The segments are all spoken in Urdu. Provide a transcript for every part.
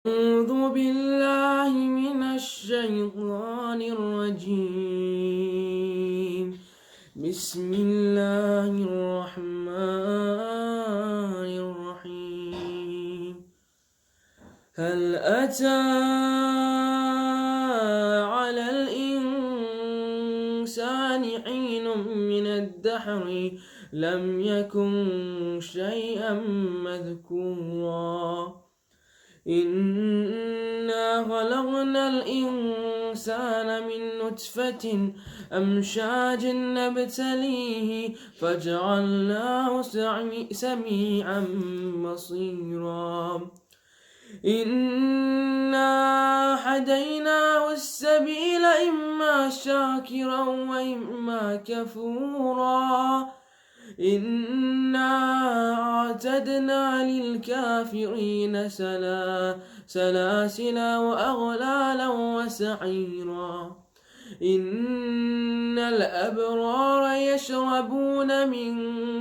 أعوذ بالله من الشيطان الرجيم. بسم الله الرحمن الرحيم. هل أتى على الإنسان حين من الدهر لم يكن شيئا مذكورا إنا خلقنا الإنسان من نطفة أمشاج نبتليه فجعلناه سميعا بصيرا إنا هديناه السبيل إما شاكرا وإما كفورا إنا أعتدنا للكافرين سلاسل وأغلالا وسعيرا إن الأبرار يشربون من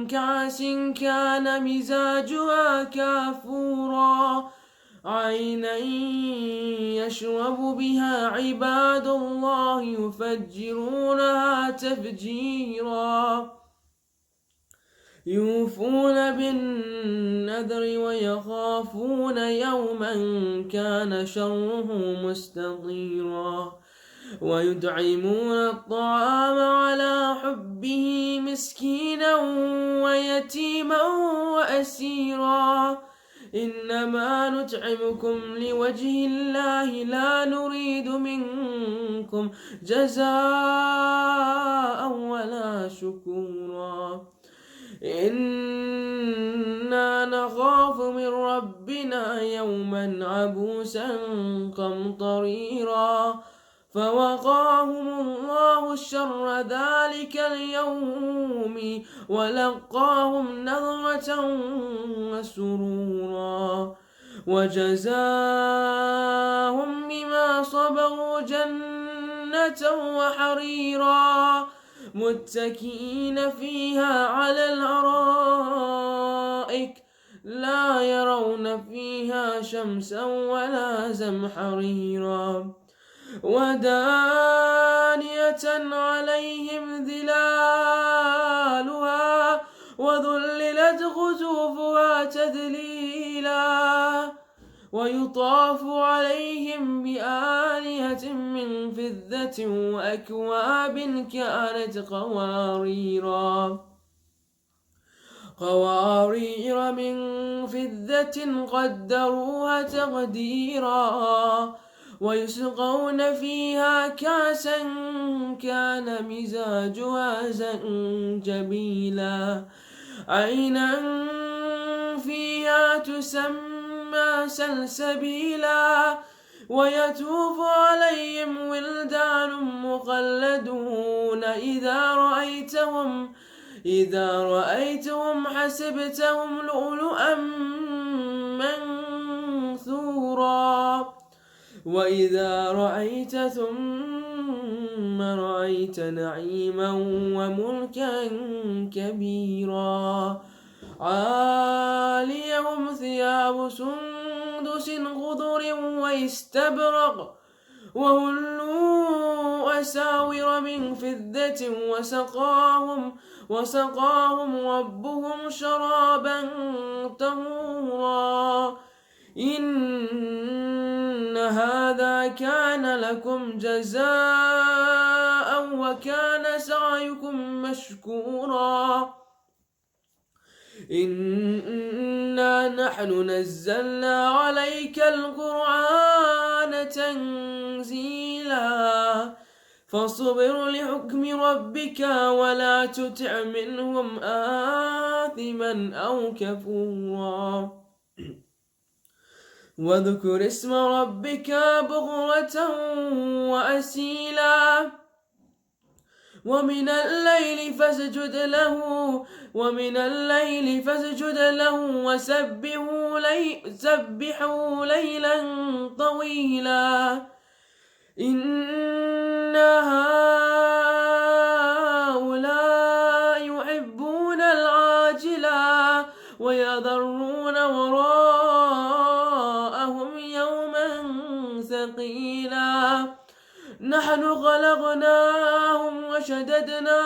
كأس كان مزاجها كافورا عينا يشرب بها عباد الله يفجرونها تفجيرا يوفون بالنذر ويخافون يوما كان شره مستطيرا ويطعمون الطعام على حبه مسكينا ويتيما وأسيرا إنما نطعمكم لوجه الله لا نريد منكم جزاء ولا شكورا إنا نخاف من ربنا يوما عبوسا قمطريرا فوقاهم الله شر ذلك اليوم ولقاهم نضرة وسرورا وجزاهم بما صبروا جنة وحريرا متكئين فيها على الأرائك لا يرون فيها شمسا ولا زمحريرا ودانية عليهم ظلالها وذللت قطوفها تذليلا ويطاف عليهم بآنية من فضة وأكواب كانت قوارير من فضة قدروها تقديرا ويسقون فيها كأسا كان مزاجها زنجبيلا عينا فيها تسمى سلسبيلا ويطوف عليهم ولدان مخلدون إذا رأيتهم حسبتهم لؤلؤا منثورا وإذا رأيت ثم رأيت نعيما وملكا كبيرا عاليهم ثياب سندس خضر واستبرق وهلوا أساور من فضة وسقاهم ربهم شرابا طهورا إن هذا كان لكم جزاء وكان سعيكم مشكورا إنا نحن نزلنا عليك القرآن تنزيلا فاصبر لحكم ربك ولا تطع منهم آثما أو كفورا واذكر اسم ربك بكرة وأسيلا ومن الليل فاسجد له وسبحوا ليلا طويلا إن هؤلاء يحبون العاجلة ويذرون وراءهم يوما ثقيلا نحن خلقناهم وشددنا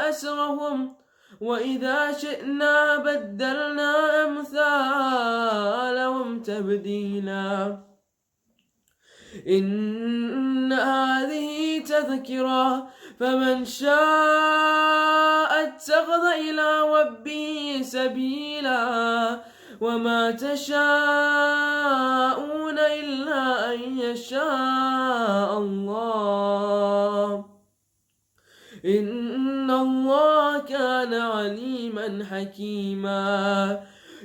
أسرهم وإذا شئنا بدلنا أمثالهم تبديلا إن هذه تذكرة فمن شاء اتخذ إلى ربه سبيلا وما تشاءون إلا أن يشاء الله إن الله كان عليما حكيما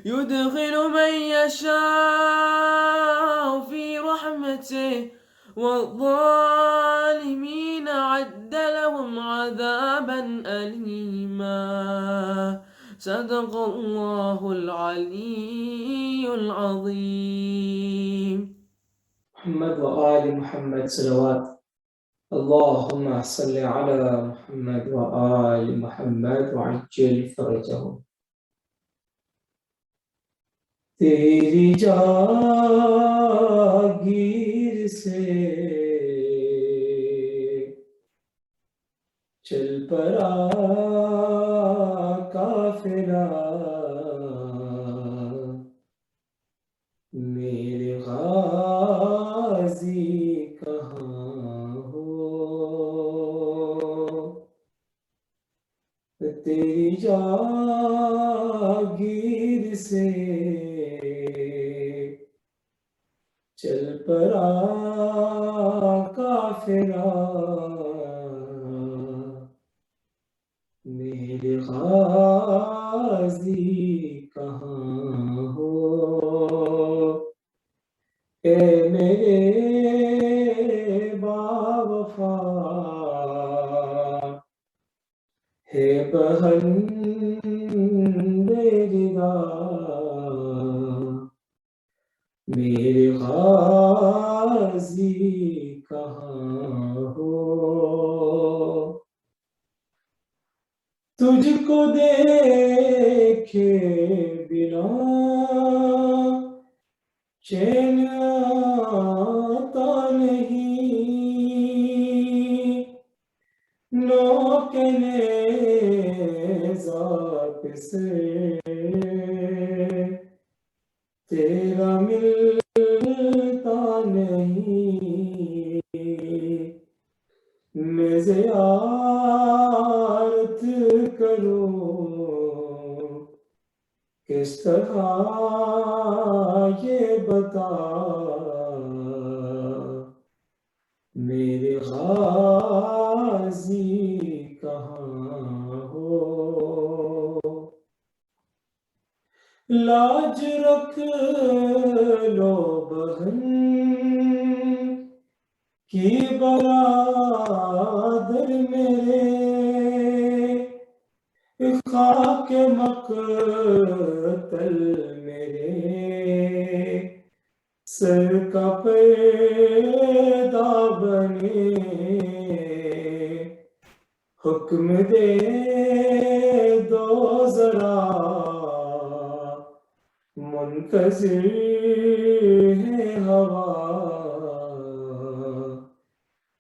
يدخل من يشاء في رحمته والظالمين عد لهم عذابا أليما صدق الله العلي العظيم. محمد وآل محمد صلوات اللهم صل على محمد وآل محمد وعجل فرجهم. تیری جاگیر سے چل پڑا قافلہ میرے غازی کہاں ہو تیری جاگیر سے چل پڑا قافلہ میرے غازی کہاں ہو اے میرے باوفا ہے بہن میری میرے غازی کہاں ہو تجھ کو دیکھے بنا چین آتا نہیں نوک نیزہ پہ سے تیرا ملتا نہیں میں زیارت کروں کس طرح یہ بتا میرے غازی کہاں ہو لاج رکھ لو بہن کی برادر میرے خاک مقتل میرے سر کا پیدا بنے حکم دے دو ذرا منتظر ہے ہوا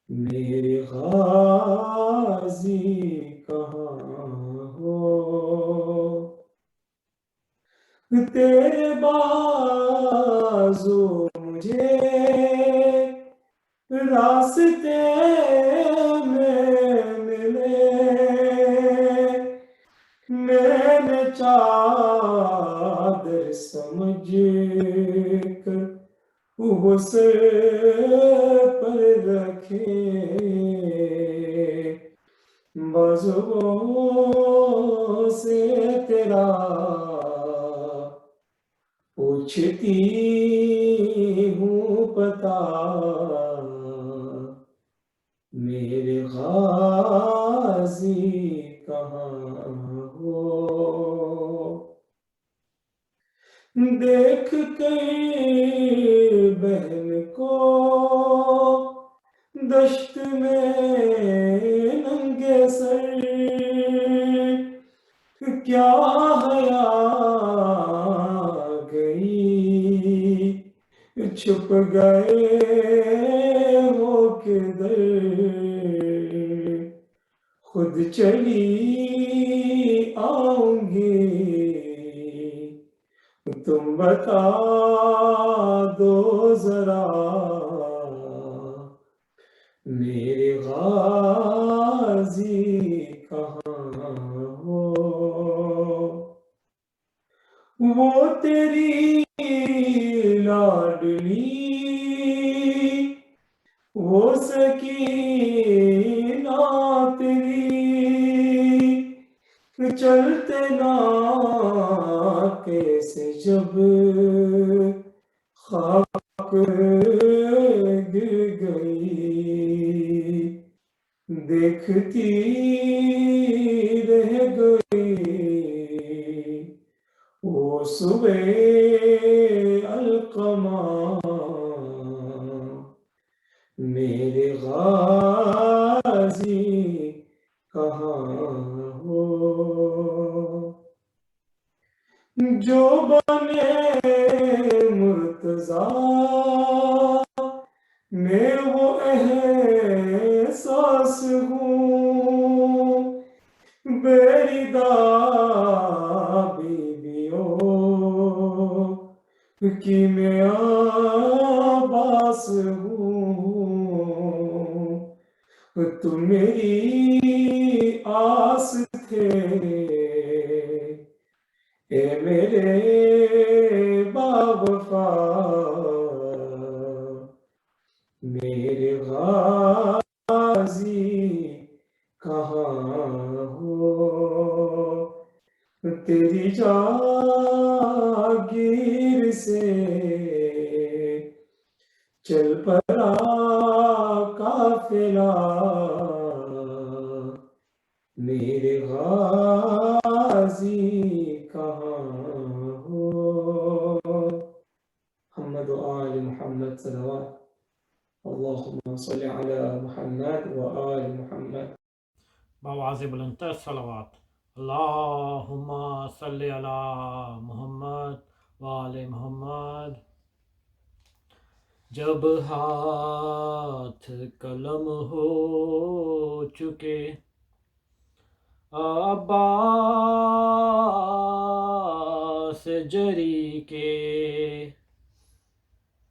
میرے غازی کہاں ہو تیرے بازو مجھے راستے میں ملے میں نے چادر سمجھ کر وہ سر پر رکھے بازوؤں سے تیرا پوچھتی ہوں پتا میرے غازی کہاں ہو دیکھ کئی بہن کو دشت میں ننگے سر کیا حیا گئی چھپ گئے ہو کدھر خود چلی آؤں گی تم بتا دو ذرا میرے غازی کہاں ہو وہ تیری لاڈلی وہ سکینہ تیری چلتے نا کیسے جب خاک گر گئی دیکھتی رہ گئی وہ صبح القمہ میرے غازی کہاں ہو جو بنے مرتضیٰ میں وہ احساس ہوں بیریدہ بیویوں کی میں عباس ہوں تم میری آس تھے اے میرے باوفا میرے غازی کہاں ہو تیری جاگیر سے چل پڑا قافلہ میرے غازی کہاں ہو محمد و آل محمد صلوات اللہم صلی علی محمد و آل محمد بآواز بلندتر صلوات اللہم صلی علی محمد و آل محمد جب ہاتھ قلم ہو چکے عباس جری کے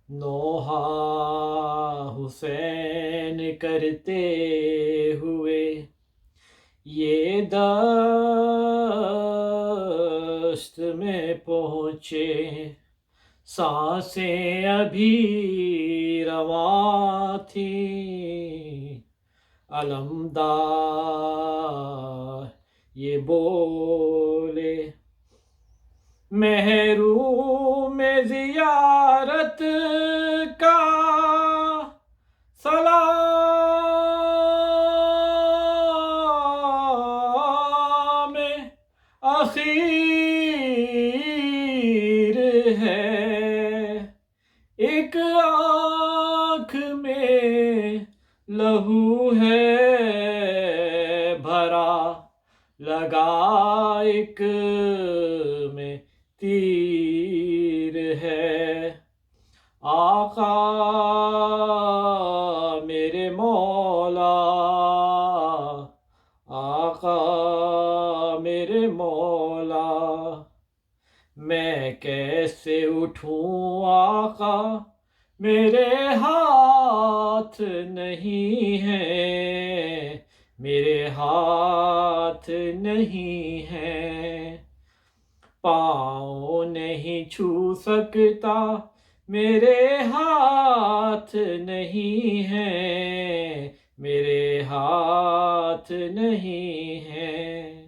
نوحہ حسین کرتے ہوئے یہ دشت میں پہنچے سانسیں ابھی رواں تھیں علمدار یہ بولے محروم زیارت کا سلام اخیر ہے ایک آنکھ میں لہو ہے بھرا لگا ایک میں تیر ہے آقا میرے مولا آقا میرے مولا میں کیسے اٹھوں آقا میرے ہاتھ نہیں ہیں میرے ہاتھ نہیں ہیں پاؤں نہیں چھو سکتا میرے ہاتھ نہیں ہیں میرے ہاتھ نہیں ہیں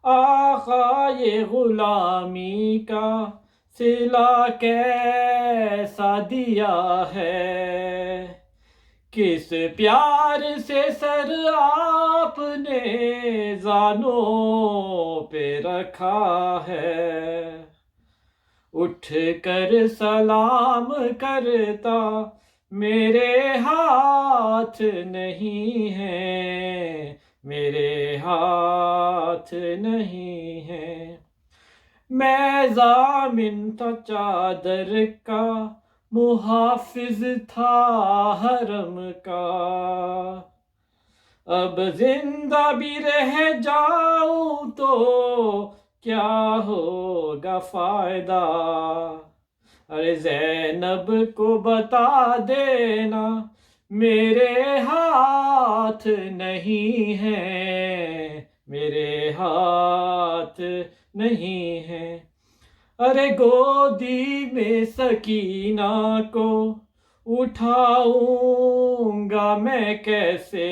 آقا یہ غلامی کا صلہ کیسا دیا ہے کس پیار سے سر آپ نے زانوں پہ رکھا ہے اٹھ کر سلام کرتا میرے ہاتھ نہیں ہیں میرے ہاتھ نہیں ہیں میں ضامن تھا چادر کا محافظ تھا حرم کا، اب زندہ بھی رہ جاؤں تو کیا ہوگا فائدہ، ارے زینب کو بتا دینا میرے ہاتھ نہیں ہے، میرے ہاتھ نہیں ہے، ارے گودی میں سکینہ کو اٹھاؤں گا میں کیسے،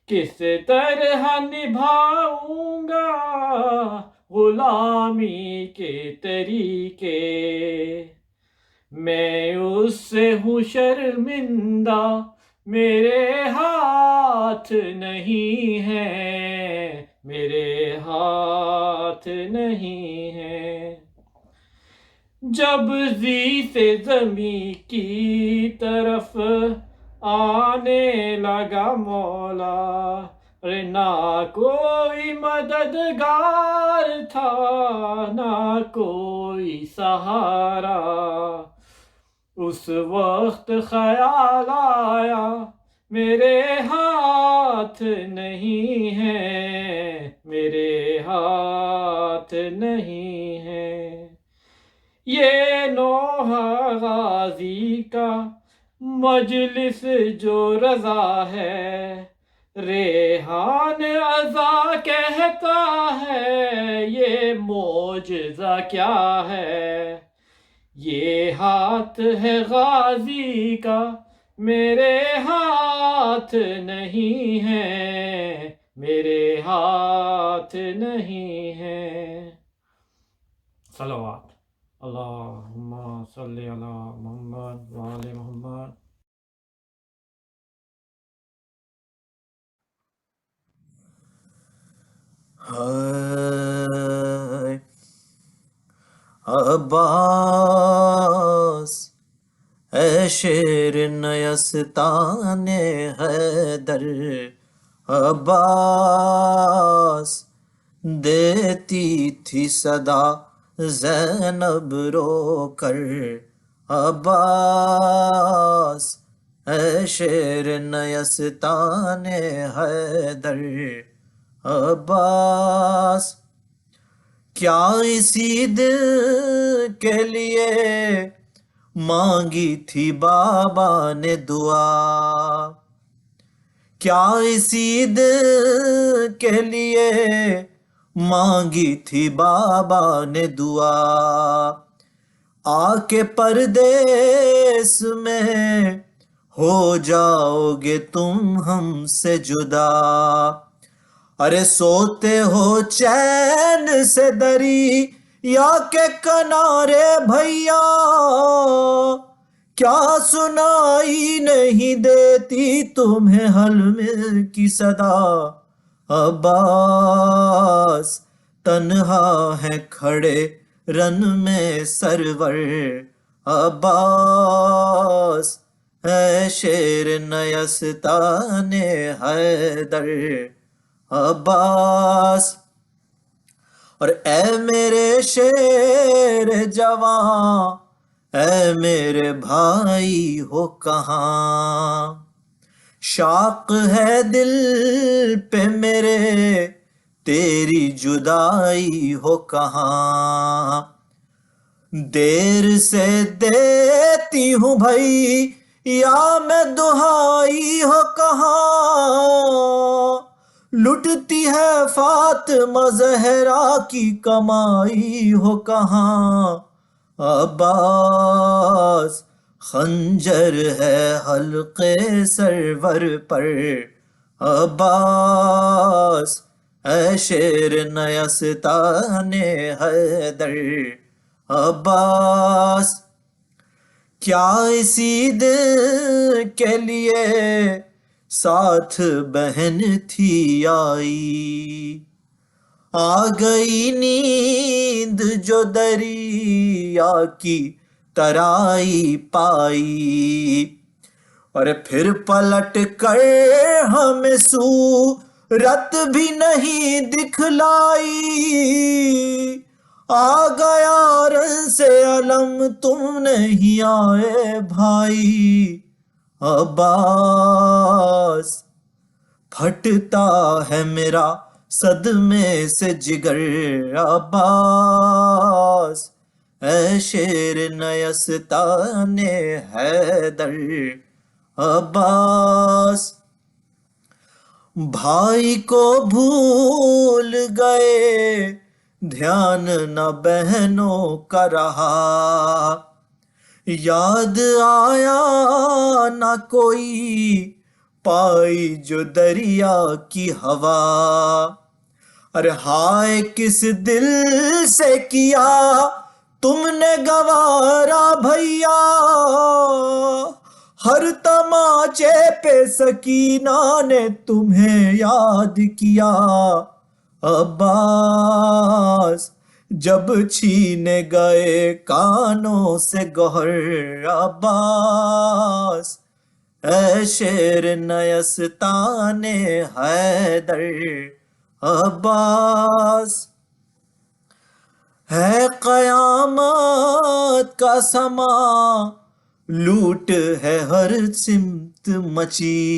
کس طرح نبھاؤں گا غلامی کے طریقے، میں اس سے ہوں شرمندہ میرے ہاتھ نہیں ہے، میرے ہاتھ نہیں ہے، جب زی سے زمیں کی طرف آنے لگا مولا، ارے نہ کوئی مددگار تھا نہ کوئی سہارا، اس وقت خیال آیا میرے ہاتھ نہیں ہے، میرے ہاتھ نہیں ہے، یہ نوح غازی کا مجلس جو رضا ہے، ریحان عزا کہتا ہے یہ معجزہ کیا ہے، یہ ہاتھ ہے غازی کا میرے ہاتھ نہیں ہے، میرے ہاتھ نہیں ہے۔ صلوات اللہم صلی علی محمد وآل محمد۔ ہائے عباس اے شیر نیستان حیدر، عباس دیتی تھی صدا زینب رو کر، عباس اے شیر نیستان حیدر، عباس کیا اسی دل کے لیے مانگی تھی بابا نے دعا، کیا اسی دل کے لیے مانگی تھی بابا نے دعا، آ کے پردیس میں ہو جاؤ گے تم ہم سے جدا، ارے سوتے ہو چین سے دری یا کے کنارے بھیا، کیا سنائی نہیں دیتی تمہیں حلم کی صدا، عباس تنہا ہے کھڑے رن میں سرور، عباس اے شیر نیستان حیدر، عباس اور اے میرے شیر جوان، اے میرے بھائی ہو کہاں، شاق ہے دل پہ میرے تیری جدائی ہو کہاں، دیر سے دیتی ہوں بھائی یا میں دہائی ہو کہاں، لٹتی ہے فاطمہ زہرا کی کمائی ہو کہاں، عباس خنجر ہے حلقے سرور پر، عباس اے شیر نیستان حیدر، عباس کیا اسی دل کے لیے ساتھ بہن تھی آئی، آ گئی نیند جو دریا کی ترائی پائی، اور پھر پلٹ کر ہمیں صورت بھی نہیں دکھلائی، آ گیا رن سے علم تم نہیں آئے بھائی عباس، پھٹتا ہے میرا صدمے سے جگر عباس، اے شیر نیستان حیدر عباس، بھائی کو بھول گئے دھیان نہ بہنوں کا رہا، یاد آیا نہ کوئی پائی جو دریا کی ہوا، ارے ہائے کس دل سے کیا تم نے گوارا بھیا، ہر تماچے پہ سکینہ نے تمہیں یاد کیا عباس، جب چھینے گئے کانوں سے گوہر عباس، اے شیر نیستان حیدر عباس، ہے قیامت کا سما لوٹ ہے ہر سمت مچی،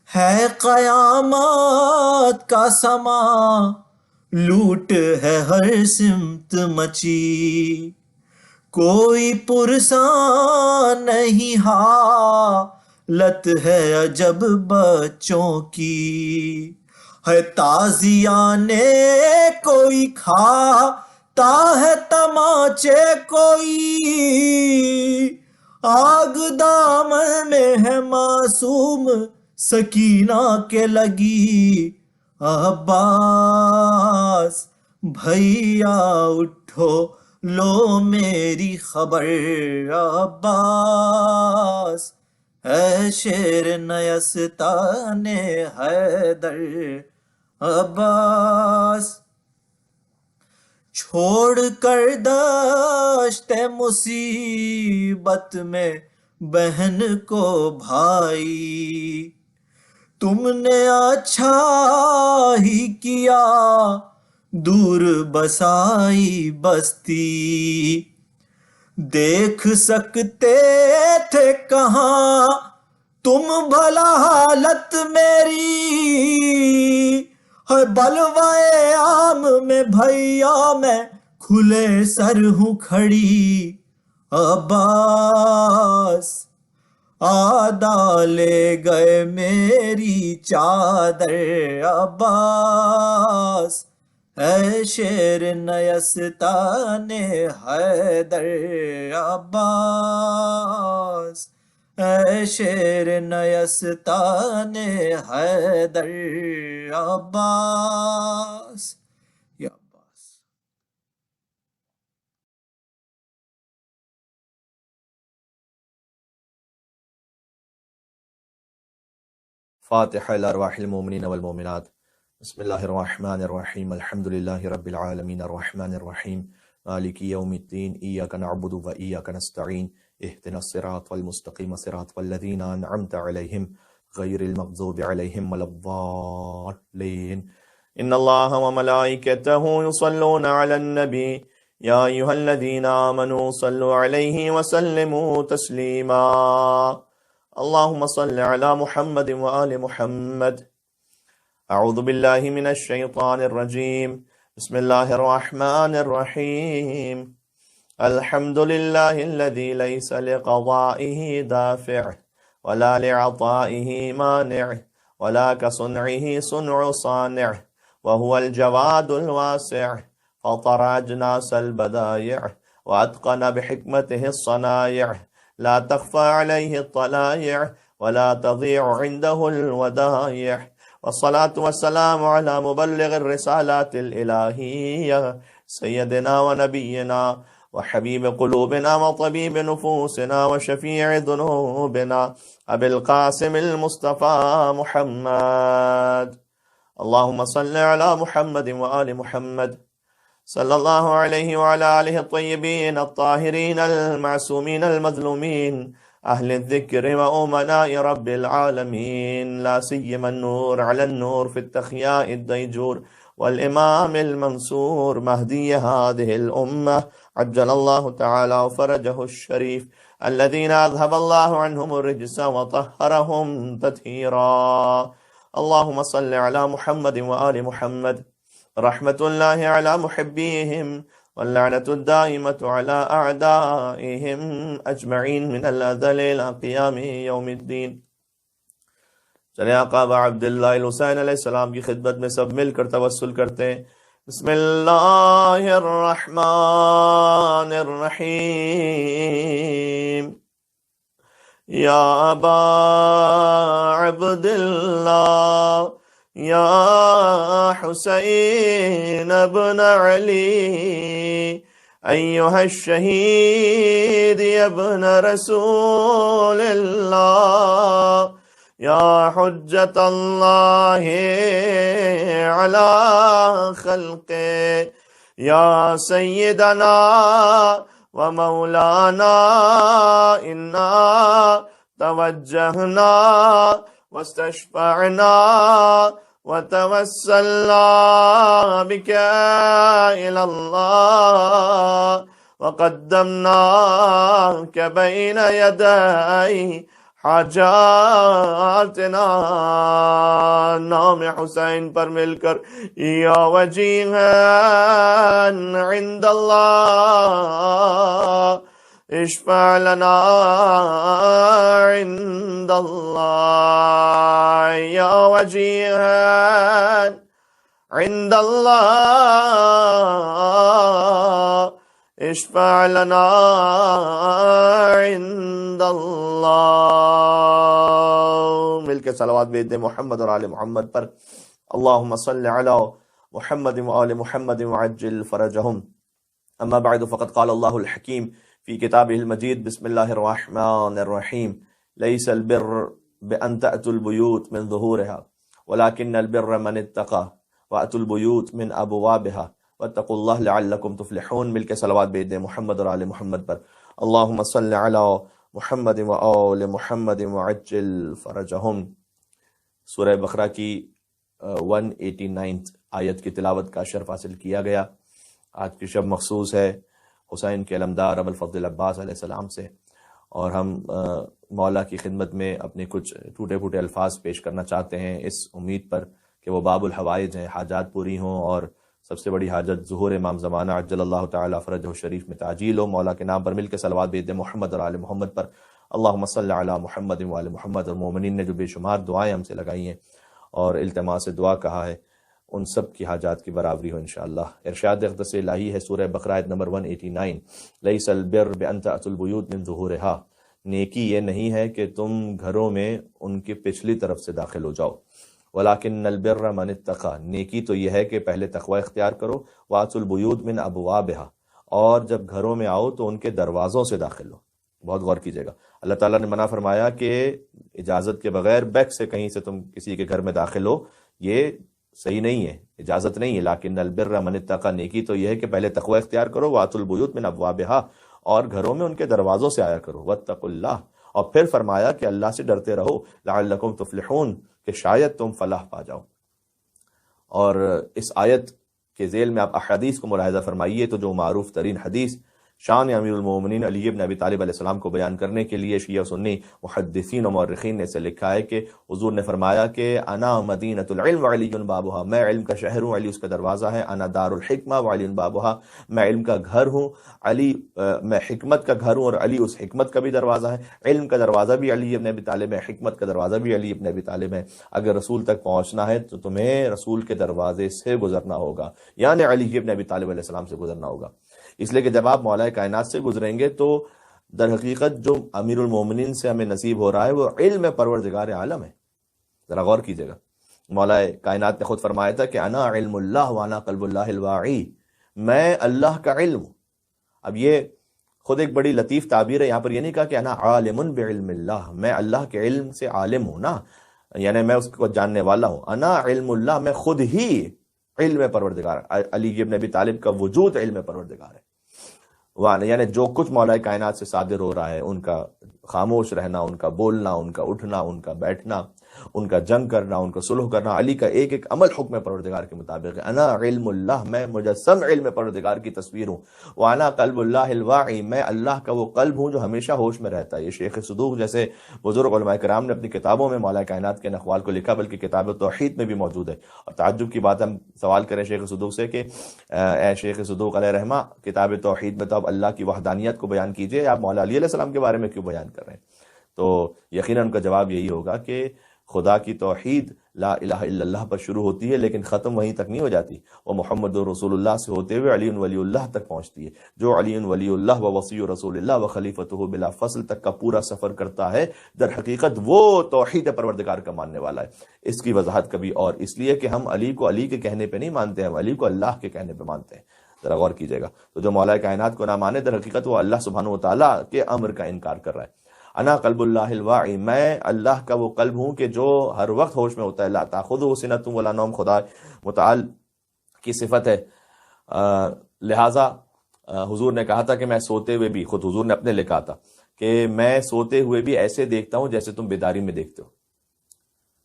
ہے قیامت کا سما لوٹ ہے ہر سمت مچی، کوئی پرسان نہیں حالت ہے عجب بچوں کی، ہے تازیانے کوئی کھاتا ہے تماچے کوئی، آگ دامن میں ہے معصوم سکینہ کے لگی عباس، بھیا اٹھو لو میری خبر عباس، اے شیر نیستان حیدر عباس، چھوڑ کر دشت مصیبت میں بہن کو بھائی، تم نے اچھا ہی کیا دور بسائی بستی، دیکھ سکتے تھے کہاں تم بھلا حالت میری، ہے بلوائے عام میں بھیا میں کھلے سر ہوں کھڑی عباس، آدھا لے گئے میری چادر عباس، اے شیر نیستان حیدر عباس، اے شیر نیستان حیدر عباس، یا عباس۔ فاتحة لأرواح المؤمنين والمؤمنات. بسم الله الرحمن الرحيم. الحمد لله رب العالمين الرحمن الرحيم مالك يوم الدين. إياك نعبد وإياك نستعين. اهدنا الصراط المستقيم صراط الذين أنعمت عليهم غير المغضوب عليهم ولا الضالين. إن الله وملائكته يصلون على النبي يا أيها الذين آمنوا صلوا عليه وسلموا تسليما. اللهم صل على محمد وآل محمد. أعوذ بالله من الشيطان الرجيم. بسم الله الرحمن الرحيم. الحمد لله الذي ليس لقضائه دافع ولا لعطائه مانع ولا كصنعه صنع صانع، وهو الجواد الواسع، فطر أجناس البدايع وأتقن بحكمته الصنايع، لا تخفى عليه الطلائع ولا تضيع عنده الودائع. والصلاة والسلام على مبلغ الرسالات الإلهية سيدنا ونبينا وحبيب قلوبنا وطبيب نفوسنا وشفيع ذنوبنا أبي القاسم المصطفى محمد. اللهم صل على محمد وآل محمد صلى الله عليه وعلى آله الطيبين الطاهرين المعصومين المظلومين أهل الذكر وأمناء رب العالمين، لا سيما النور على النور في التخياء الديجور والإمام المنصور مهدي هذه الأمة عجل الله تعالى فرجه الشريف الذين أذهب الله عنهم الرجس وطهرهم تطهيرا. اللهم صل على محمد وآل محمد. رحمة الله على محبيهم واللعنة الدائمة على أعدائهم أجمعين من الأزل إلى قيام يوم الدين. چلیں آقا ابا عبداللہ الحسین علیہ السلام کی خدمت میں سب مل کر توسل کرتے ہیں. بسم اللہ الرحمن الرحیم. یا ابا عبداللہ یا حسین ابن علی ایہا الشہید ابن رسول اللہ یا حجت اللہ علی خلقہ یا سیدنا و مولانا انا توجہنا واستشفعنا وتوسلنا بك إلى الله وقدمناك بين يدي حاجاتنا. نام حسین پر مل کر یا وجیہا عند اللہ اشفع لنا عند اللہ یا وجیہا عند اللہ اشفع لنا عند اللہ. مل کے صلوات بھیج دیں محمد اور آل محمد پر. اللہم صل علی محمد و آل محمد وعجل فرجہم. اما بعد فقد قال اللہ الحکیم فی کتابہ المجید. بسم اللہ الرحمن الرحیم. لیس البر بأن تأتوا البیوت من ظہورها ولكن البر من اتقى وأتوا البیوت من ابوابها واتقوا اللہ لعلکم تفلحون. مل کے صلوات بھیج دیں محمد اور آل محمد پر. اللہم صل علی محمد و آل محمد وعجل فرجہم. سورہ بقرہ کی 189 آیت کی تلاوت کا شرف حاصل کیا گیا. آج کی شب مخصوص ہے حسین کے علمدار ابو الفضل عباس علیہ السلام سے، اور ہم مولا کی خدمت میں اپنے کچھ ٹوٹے پھوٹے الفاظ پیش کرنا چاہتے ہیں اس امید پر کہ وہ باب الحوائج ہیں، حاجات پوری ہوں، اور سب سے بڑی حاجت ظہور امام زمانہ عجل اللہ تعالیٰ فرجہ شریف میں تعجیل ہو. مولا کے نام پر مل کے صلوات بھیج دیں محمد اور آل محمد پر. اللہم صلی علی محمد و آل محمد. اور مومنین نے جو بے شمار دعائیں ہم سے لگائی ہیں اور التماس دعا کہا ہے، ان سب کی حاجات کی برابری ہو انشاءاللہ. ارشاد اقدس الہی ہے سورہ بقرہ آیت نمبر 189. لیس البر بأن تأتوا البیوت من ظہورها. نیکی یہ نہیں ہے کہ تم گھروں میں ان کی پچھلی طرف سے داخل ہو جاؤ. ولیکن البر من اتقى. نیکی تو یہ ہے کہ پہلے تقوی اختیار کرو. واتوا البیوت من ابوابها. اور جب گھروں میں آؤ تو ان کے دروازوں سے داخل ہو. بہت غور کیجیے گا، اللہ تعالیٰ نے منع فرمایا کہ اجازت کے بغیر بیک سے کہیں سے تم کسی کے گھر میں داخل ہو، یہ صحیح نہیں ہے، اجازت نہیں ہے. لیکن البر من اتقى. نیکی تو یہ ہے کہ پہلے تقوی اختیار کرو. واتوا البیوت من ابوابها. اور گھروں میں ان کے دروازوں سے آیا کرو. واتقوا اللہ. اور پھر فرمایا کہ اللہ سے ڈرتے رہو. لعلکم تفلحون. کہ شاید تم فلاح پا جاؤ. اور اس آیت کے ذیل میں آپ احادیث کو ملاحظہ فرمائیے تو جو معروف ترین حدیث شان امیر المومنین علی بن ابی طالب علیہ السلام کو بیان کرنے کے لیے شیعہ سنی محدثین و مورخین نے اسے لکھا ہے کہ حضور نے فرمایا کہ انا مدینۃ العلم وعلی بابها. میں علم کا شہر ہوں، علی اس کا دروازہ ہے. انا دار الحکمہ وعلی بابها. میں علم کا گھر ہوں، علی میں حکمت کا گھر ہوں، اور علی اس حکمت کا بھی دروازہ ہے. علم کا دروازہ بھی علی ابن ابی طالب ہے، حکمت کا دروازہ بھی علی ابن ابی طالب ہے. اگر رسول تک پہنچنا ہے تو تمہیں رسول کے دروازے سے گزرنا ہوگا، یعنی علی ابن ابی طالب علیہ السلام سے گزرنا ہوگا. اس لیے کہ جب آپ مولا کائنات سے گزریں گے تو در حقیقت جو امیر المومنین سے ہمیں نصیب ہو رہا ہے وہ علم پروردگار عالم ہے. ذرا غور کیجیے گا، مولا کائنات نے خود فرمایا تھا کہ انا علم اللہ وانا قلب اللہ الواعی. میں اللہ کا علم ہوں. اب یہ خود ایک بڑی لطیف تعبیر ہے. یہاں پر یہ نہیں کہا کہ انا عالم بعلم اللہ، میں اللہ کے علم سے عالم ہوں نا، یعنی میں اس کو جاننے والا ہوں. انا علم اللہ، میں خود ہی علم پروردگار. علی ابن ابی طالب کا وجود علم پروردگار ہے. یعنی جو کچھ مولا کائنات سے صادر ہو رہا ہے، ان کا خاموش رہنا، ان کا بولنا، ان کا اٹھنا، ان کا بیٹھنا، ان کا جنگ کرنا، ان کا صلح کرنا، علی کا ایک ایک عمل حکم پروردگار کے مطابق ہے۔ انا علم اللہ، میں مجسم علم پروردگار کی تصویر ہوں۔ وانا قلب اللہ الواعی، میں اللہ کا وہ قلب ہوں جو ہمیشہ ہوش میں رہتا ہے۔ یہ شیخ صدوق جیسے بزرگ علماء کرام نے اپنی کتابوں میں مولا کائنات کے اقوال کو لکھا، بلکہ کتاب توحید میں بھی موجود ہے۔ اور تعجب کی بات، ہم سوال کریں شیخ صدوق سے کہ اے شیخ صدوق علیہ رحمہ، کتاب توحید میں تو آپ اللہ کی وحدانیت کو بیان کیجئے، آپ مولا علی علیہ السلام کے بارے میں کیوں بیان کر رہے ہیں؟ تو یقیناً ان کا جواب یہی ہوگا کہ خدا کی توحید لا الہ الا اللہ پر شروع ہوتی ہے، لیکن ختم وہیں تک نہیں ہو جاتی، وہ محمد رسول اللہ سے ہوتے ہوئے علی ولی اللہ تک پہنچتی ہے۔ جو علی ولی اللہ و وصی رسول اللہ و خلیفتہ بلا فصل تک کا پورا سفر کرتا ہے، در حقیقت وہ توحید پروردگار کا ماننے والا ہے۔ اس کی وضاحت کبھی اور اس لیے کہ ہم علی کو علی کے کہنے پہ نہیں مانتے، ہم علی کو اللہ کے کہنے پہ مانتے ہیں۔ ذرا غور کیجیے گا، تو جو مولا کائنات کو نہ مانے، در حقیقت وہ اللہ سبحانہ و تعالیٰ کے امر کا انکار کر رہا ہے۔ انا قلب اللہ الواعی، میں اللہ کا وہ قلب ہوں کہ جو ہر وقت ہوش میں ہوتا ہے۔ لا تاخذہ سنۃ ولا نوم، خدا متعال کی صفت ہے، لہٰذا حضور نے کہا تھا کہ میں سوتے ہوئے بھی، خود حضور نے اپنے لیے کہا تھا کہ میں سوتے ہوئے بھی ایسے دیکھتا ہوں جیسے تم بیداری میں دیکھتے ہو۔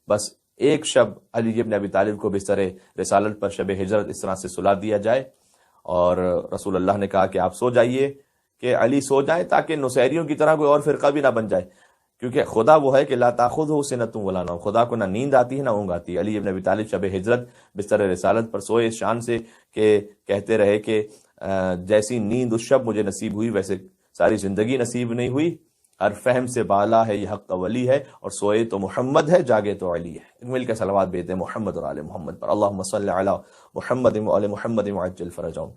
بس ایک شب علی ابن ابی طالب کو بستر رسالت پر شب ہجرت اس طرح سے سلا دیا جائے، اور رسول اللہ نے کہا کہ آپ سو جائیے، کہ علی سو جائیں تاکہ نصیریوں کی طرح کوئی اور فرقہ بھی نہ بن جائے، کیونکہ خدا وہ ہے کہ لا تاخذہ سنۃ ولا نوم، خدا کو نہ نیند آتی ہے نہ اونگ آتی ہے۔ علی ابن ابی طالب شب ہجرت بستر رسالت پر سوئے اس شان سے کہ کہتے رہے کہ جیسی نیند اس شب مجھے نصیب ہوئی ویسے ساری زندگی نصیب نہیں ہوئی، ہر فہم سے بالا ہے یہ حق کا ولی ہے، اور سوئے تو محمد ہے، جاگے تو علی ہے۔ مل کے صلوات بھیجتے ہیں محمد اور آل محمد پر، اللہم صلی علی محمد و آل محمد وعجل فرجہم۔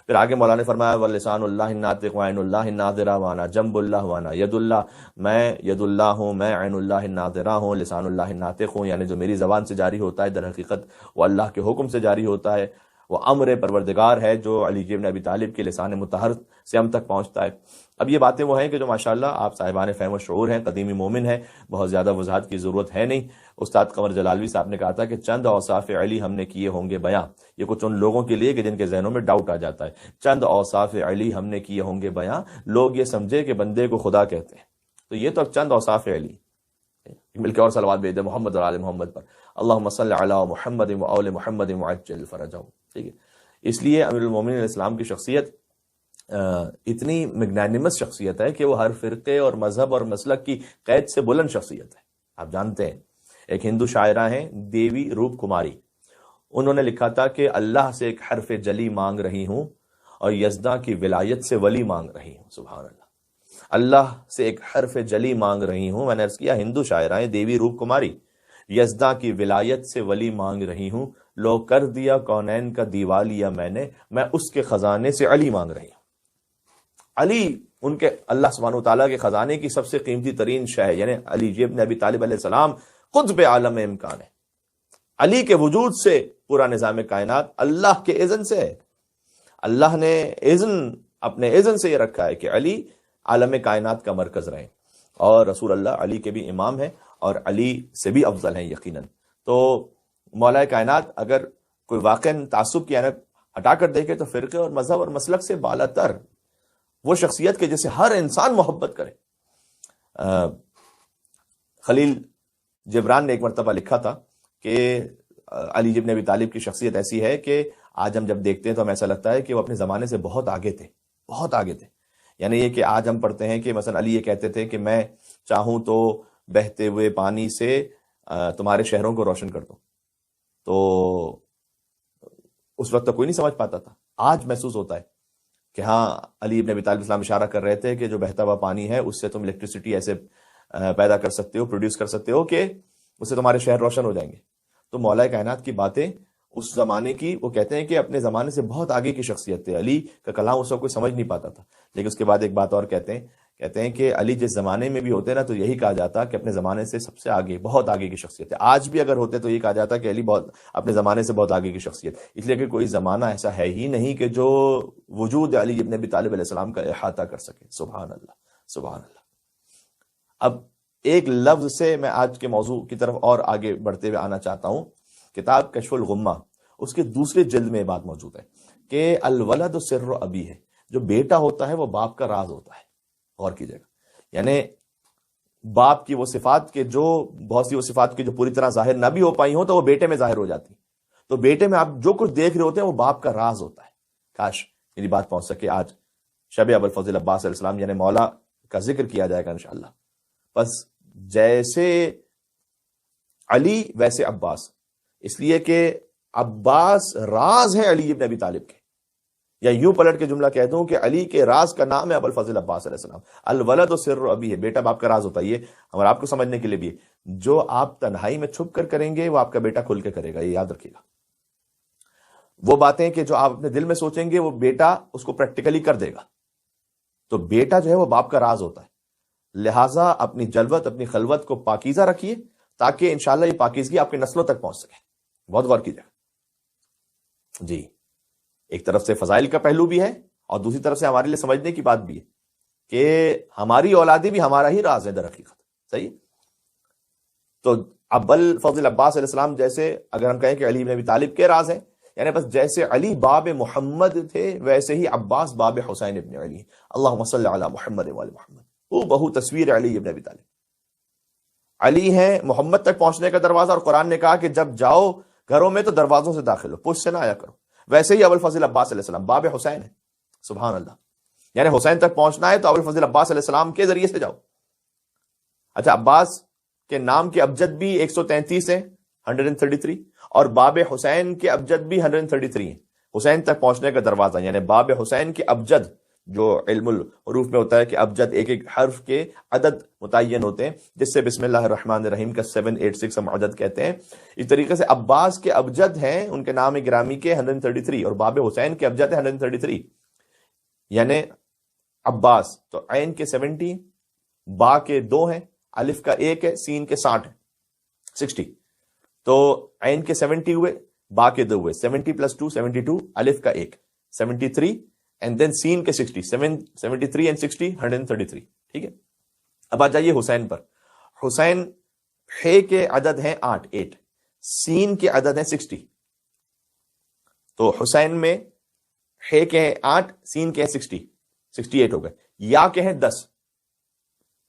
پھر آگے مولانا نے فرمایا وَلِسَانُ اللَّهِ النَّاطِقُ وَعَيْنُ اللَّهِ النَّاظِرَةُ وَأَنَا جَنبُ اللَّهِ وَأَنَا يَدُ اللَّهِ، میں ید اللہ ہوں، میں عین اللہ الناظرہ ہوں، لسان اللہ الناطق ہوں، یعنی جو میری زبان سے جاری ہوتا ہے در حقیقت وہ اللہ کے حکم سے جاری ہوتا ہے، وہ امر پروردگار ہے جو علی ابن ابی طالب کے لسان مطہر سے ہم تک پہنچتا ہے۔ اب یہ باتیں وہ ہیں کہ جو ماشاءاللہ آپ صاحبان فہم و شعور ہیں، قدیمی مومن ہیں، بہت زیادہ وضاحت کی ضرورت ہے نہیں۔ استاد قمر جلالوی صاحب نے کہا تھا کہ چند اوصاف علی ہم نے کیے ہوں گے بیاں، یہ کچھ ان لوگوں کے لیے کہ جن کے ذہنوں میں ڈاؤٹ آ جاتا ہے، چند اوصاف علی ہم نے کیے ہوں گے بیاں، لوگ یہ سمجھے کہ بندے کو خدا کہتے ہیں، تو یہ تو چند اوصاف علی۔ مل کے اور صلوات بھیج دیں محمد اور آل محمد پر، اللہم صلی علی محمد و آل محمد وعجل فرجہم۔ ٹھیک ہے، اس لیے امیر المومنین علیہ السلام کی شخصیت اتنی میگنانیمس شخصیت ہے کہ وہ ہر فرقے اور مذہب اور مسلک کی قید سے بلند شخصیت ہے۔ آپ جانتے ہیں ایک ہندو شاعرہ ہیں دیوی روپ کماری، انہوں نے لکھا تھا کہ اللہ سے ایک حرف جلی مانگ رہی ہوں اور یزداں کی ولایت سے ولی مانگ رہی ہوں۔ سبحان اللہ، اللہ سے ایک حرف جلی مانگ رہی ہوں، میں نے عرض کیا ہندو شاعرہ ہیں دیوی روپ کماری، یزداں کی ولایت سے ولی مانگ رہی ہوں، لو کر دیا کونین کا دیوالیہ میں اس کے خزانے سے علی مانگ رہی ہوں۔ علی ان کے اللہ سبحانہ وتعالیٰ کے خزانے کی سب سے قیمتی ترین شے ہے، یعنی علی ابن ابی طالب علیہ السلام قطب عالم امکان ہے۔ علی کے وجود سے پورا نظام کائنات اللہ کے اذن سے ہے، اللہ نے اپنے اذن سے یہ رکھا ہے کہ علی عالم کائنات کا مرکز رہے، اور رسول اللہ علی کے بھی امام ہیں اور علی سے بھی افضل ہیں یقیناً۔ تو مولا کائنات اگر کوئی واقع تعصب کی عینت ہٹا کر دیکھے تو فرقے اور مذہب اور مسلک سے بالا تر وہ شخصیت کے جسے ہر انسان محبت کرے۔ خلیل جبران نے ایک مرتبہ لکھا تھا کہ علی ابن ابی طالب کی شخصیت ایسی ہے کہ آج ہم جب دیکھتے ہیں تو ہمیں ایسا لگتا ہے کہ وہ اپنے زمانے سے بہت آگے تھے، بہت آگے تھے۔ یعنی یہ کہ آج ہم پڑھتے ہیں کہ مثلا علی یہ کہتے تھے کہ میں چاہوں تو بہتے ہوئے پانی سے تمہارے شہروں کو روشن کر دوں، تو اس وقت تو کوئی نہیں سمجھ پاتا تھا۔ آج محسوس ہوتا ہے کہ ہاں علی ابن ابی طالب اسلام اشارہ کر رہے تھے کہ جو بہتا ہوا پانی ہے اس سے تم الیکٹریسٹی ایسے پیدا کر سکتے ہو، پروڈیوس کر سکتے ہو کہ اس سے تمہارے شہر روشن ہو جائیں گے۔ تو مولا کائنات کی باتیں اس زمانے کی، وہ کہتے ہیں کہ اپنے زمانے سے بہت آگے کی شخصیت تھے، علی کا کلام اس وقت کوئی سمجھ نہیں پاتا تھا۔ لیکن اس کے بعد ایک بات اور کہتے ہیں کہ علی جس زمانے میں بھی ہوتے نا تو یہی کہا جاتا کہ اپنے زمانے سے سب سے آگے، بہت آگے کی شخصیت ہے۔ آج بھی اگر ہوتے تو یہ کہا جاتا کہ علی بہت اپنے زمانے سے بہت آگے کی شخصیت، اس لیے کہ کوئی زمانہ ایسا ہے ہی نہیں کہ جو وجود علی ابن ابی طالب علیہ السلام کا احاطہ کر سکے۔ سبحان اللہ، سبحان اللہ۔ اب ایک لفظ سے میں آج کے موضوع کی طرف اور آگے بڑھتے ہوئے آنا چاہتا ہوں۔ کتاب کشف الغمہ اس کے دوسرے جلد میں بات موجود ہے کہ الولد سر ابی ہے، جو بیٹا ہوتا ہے وہ باپ کا راز ہوتا ہے۔ غور کیجیے گا، یعنی باپ کی وہ صفات کے جو بہت سی وہ صفات کی جو پوری طرح ظاہر نہ بھی ہو پائی ہوں تو وہ بیٹے میں ظاہر ہو جاتی. تو بیٹے میں آپ جو کچھ دیکھ رہے ہوتے ہیں وہ باپ کا راز ہوتا ہے. کاش میری بات پہنچ سکے آج شب ابوالفضل عباس علیہ السلام یعنی مولا کا ذکر کیا جائے گا انشاءاللہ. بس جیسے علی ویسے عباس، اس لیے کہ عباس راز ہے علی ابن ابی طالب کے. یا یوں پلٹ کے جملہ کہہ دوں کہ علی کے راز کا نام ہے ابوالفضل عباس علیہ السلام. الولد سر ابی ہے، بیٹا باپ کا راز ہوتا ہے. یہ ہمارا آپ کو سمجھنے کے لیے بھی ہے. جو آپ تنہائی میں چھپ کر کریں گے وہ آپ کا بیٹا کھل کے کرے گا، یہ یاد رکھیے گا. وہ باتیں کہ جو آپ اپنے دل میں سوچیں گے وہ بیٹا اس کو پریکٹیکلی کر دے گا. تو بیٹا جو ہے وہ باپ کا راز ہوتا ہے. لہٰذا اپنی جلوت اپنی خلوت کو پاکیزہ رکھیے تاکہ انشاءاللہ یہ پاکیزگی آپ کی نسلوں تک پہنچ سکے. بہت غور کیجیے. جی ایک طرف سے فضائل کا پہلو بھی ہے اور دوسری طرف سے ہمارے لیے سمجھنے کی بات بھی ہے کہ ہماری اولادی بھی ہمارا ہی راز ہے در حقیقت. صحیح. تو ابوالفضل عباس علیہ السلام جیسے اگر ہم کہیں کہ علی بن ابی طالب کے راز ہیں، یعنی بس جیسے علی باب محمد تھے ویسے ہی عباس باب حسین ابن علی. اللہم صلی علی محمد وعلی محمد. وہ بہو تصویر علی ابن ابی طالب. علی ہیں محمد تک پہنچنے کا دروازہ، اور قرآن نے کہا کہ جب جاؤ گھروں میں تو دروازوں سے داخل ہو، پشت سے نہ آیا کرو. ویسے ہی ابوالفضل عباس علیہ السلام باب حسین ہے. سبحان اللہ. یعنی حسین تک پہنچنا ہے تو ابوالفضل عباس علیہ السلام کے ذریعے سے جاؤ. اچھا، عباس کے نام کے ابجد بھی 133 ہیں 133، اور باب حسین کے ابجد بھی 133 ہیں. حسین تک پہنچنے کا دروازہ یعنی باب حسین کے ابجد، جو علم الحروف میں ہوتا ہے کہ ابجد ایک ایک حرف کے عدد متعین ہوتے ہیں، جس سے بسم اللہ الرحمن الرحیم کا 786 ہم عدد کہتے ہیں. اس طریقے سے عباس کے ابجد ہیں ان کے نام گرامی کے 133، اور باب حسین کے ابجد ہے 133. یعنی عباس تو عین کے 70، با کے 2 ہیں، الف کا 1 ہے، سین کے 60 ہے، 60. تو عین کے 70 ہوئے، با کے 2 ہوئے، 70 + 2 72، الف کا 1 73، اینڈ دین سین کے 60 73 اینڈ 60 133. ٹھیک ہے. اب آ جائیے حسین پر. حسین ہے کے عدد ہیں 8 سین کے عدد ہیں 60. تو حسین میں ہے کے ہیں 8، سین کے ہیں 68 ہو گئے. یا کے ہیں 10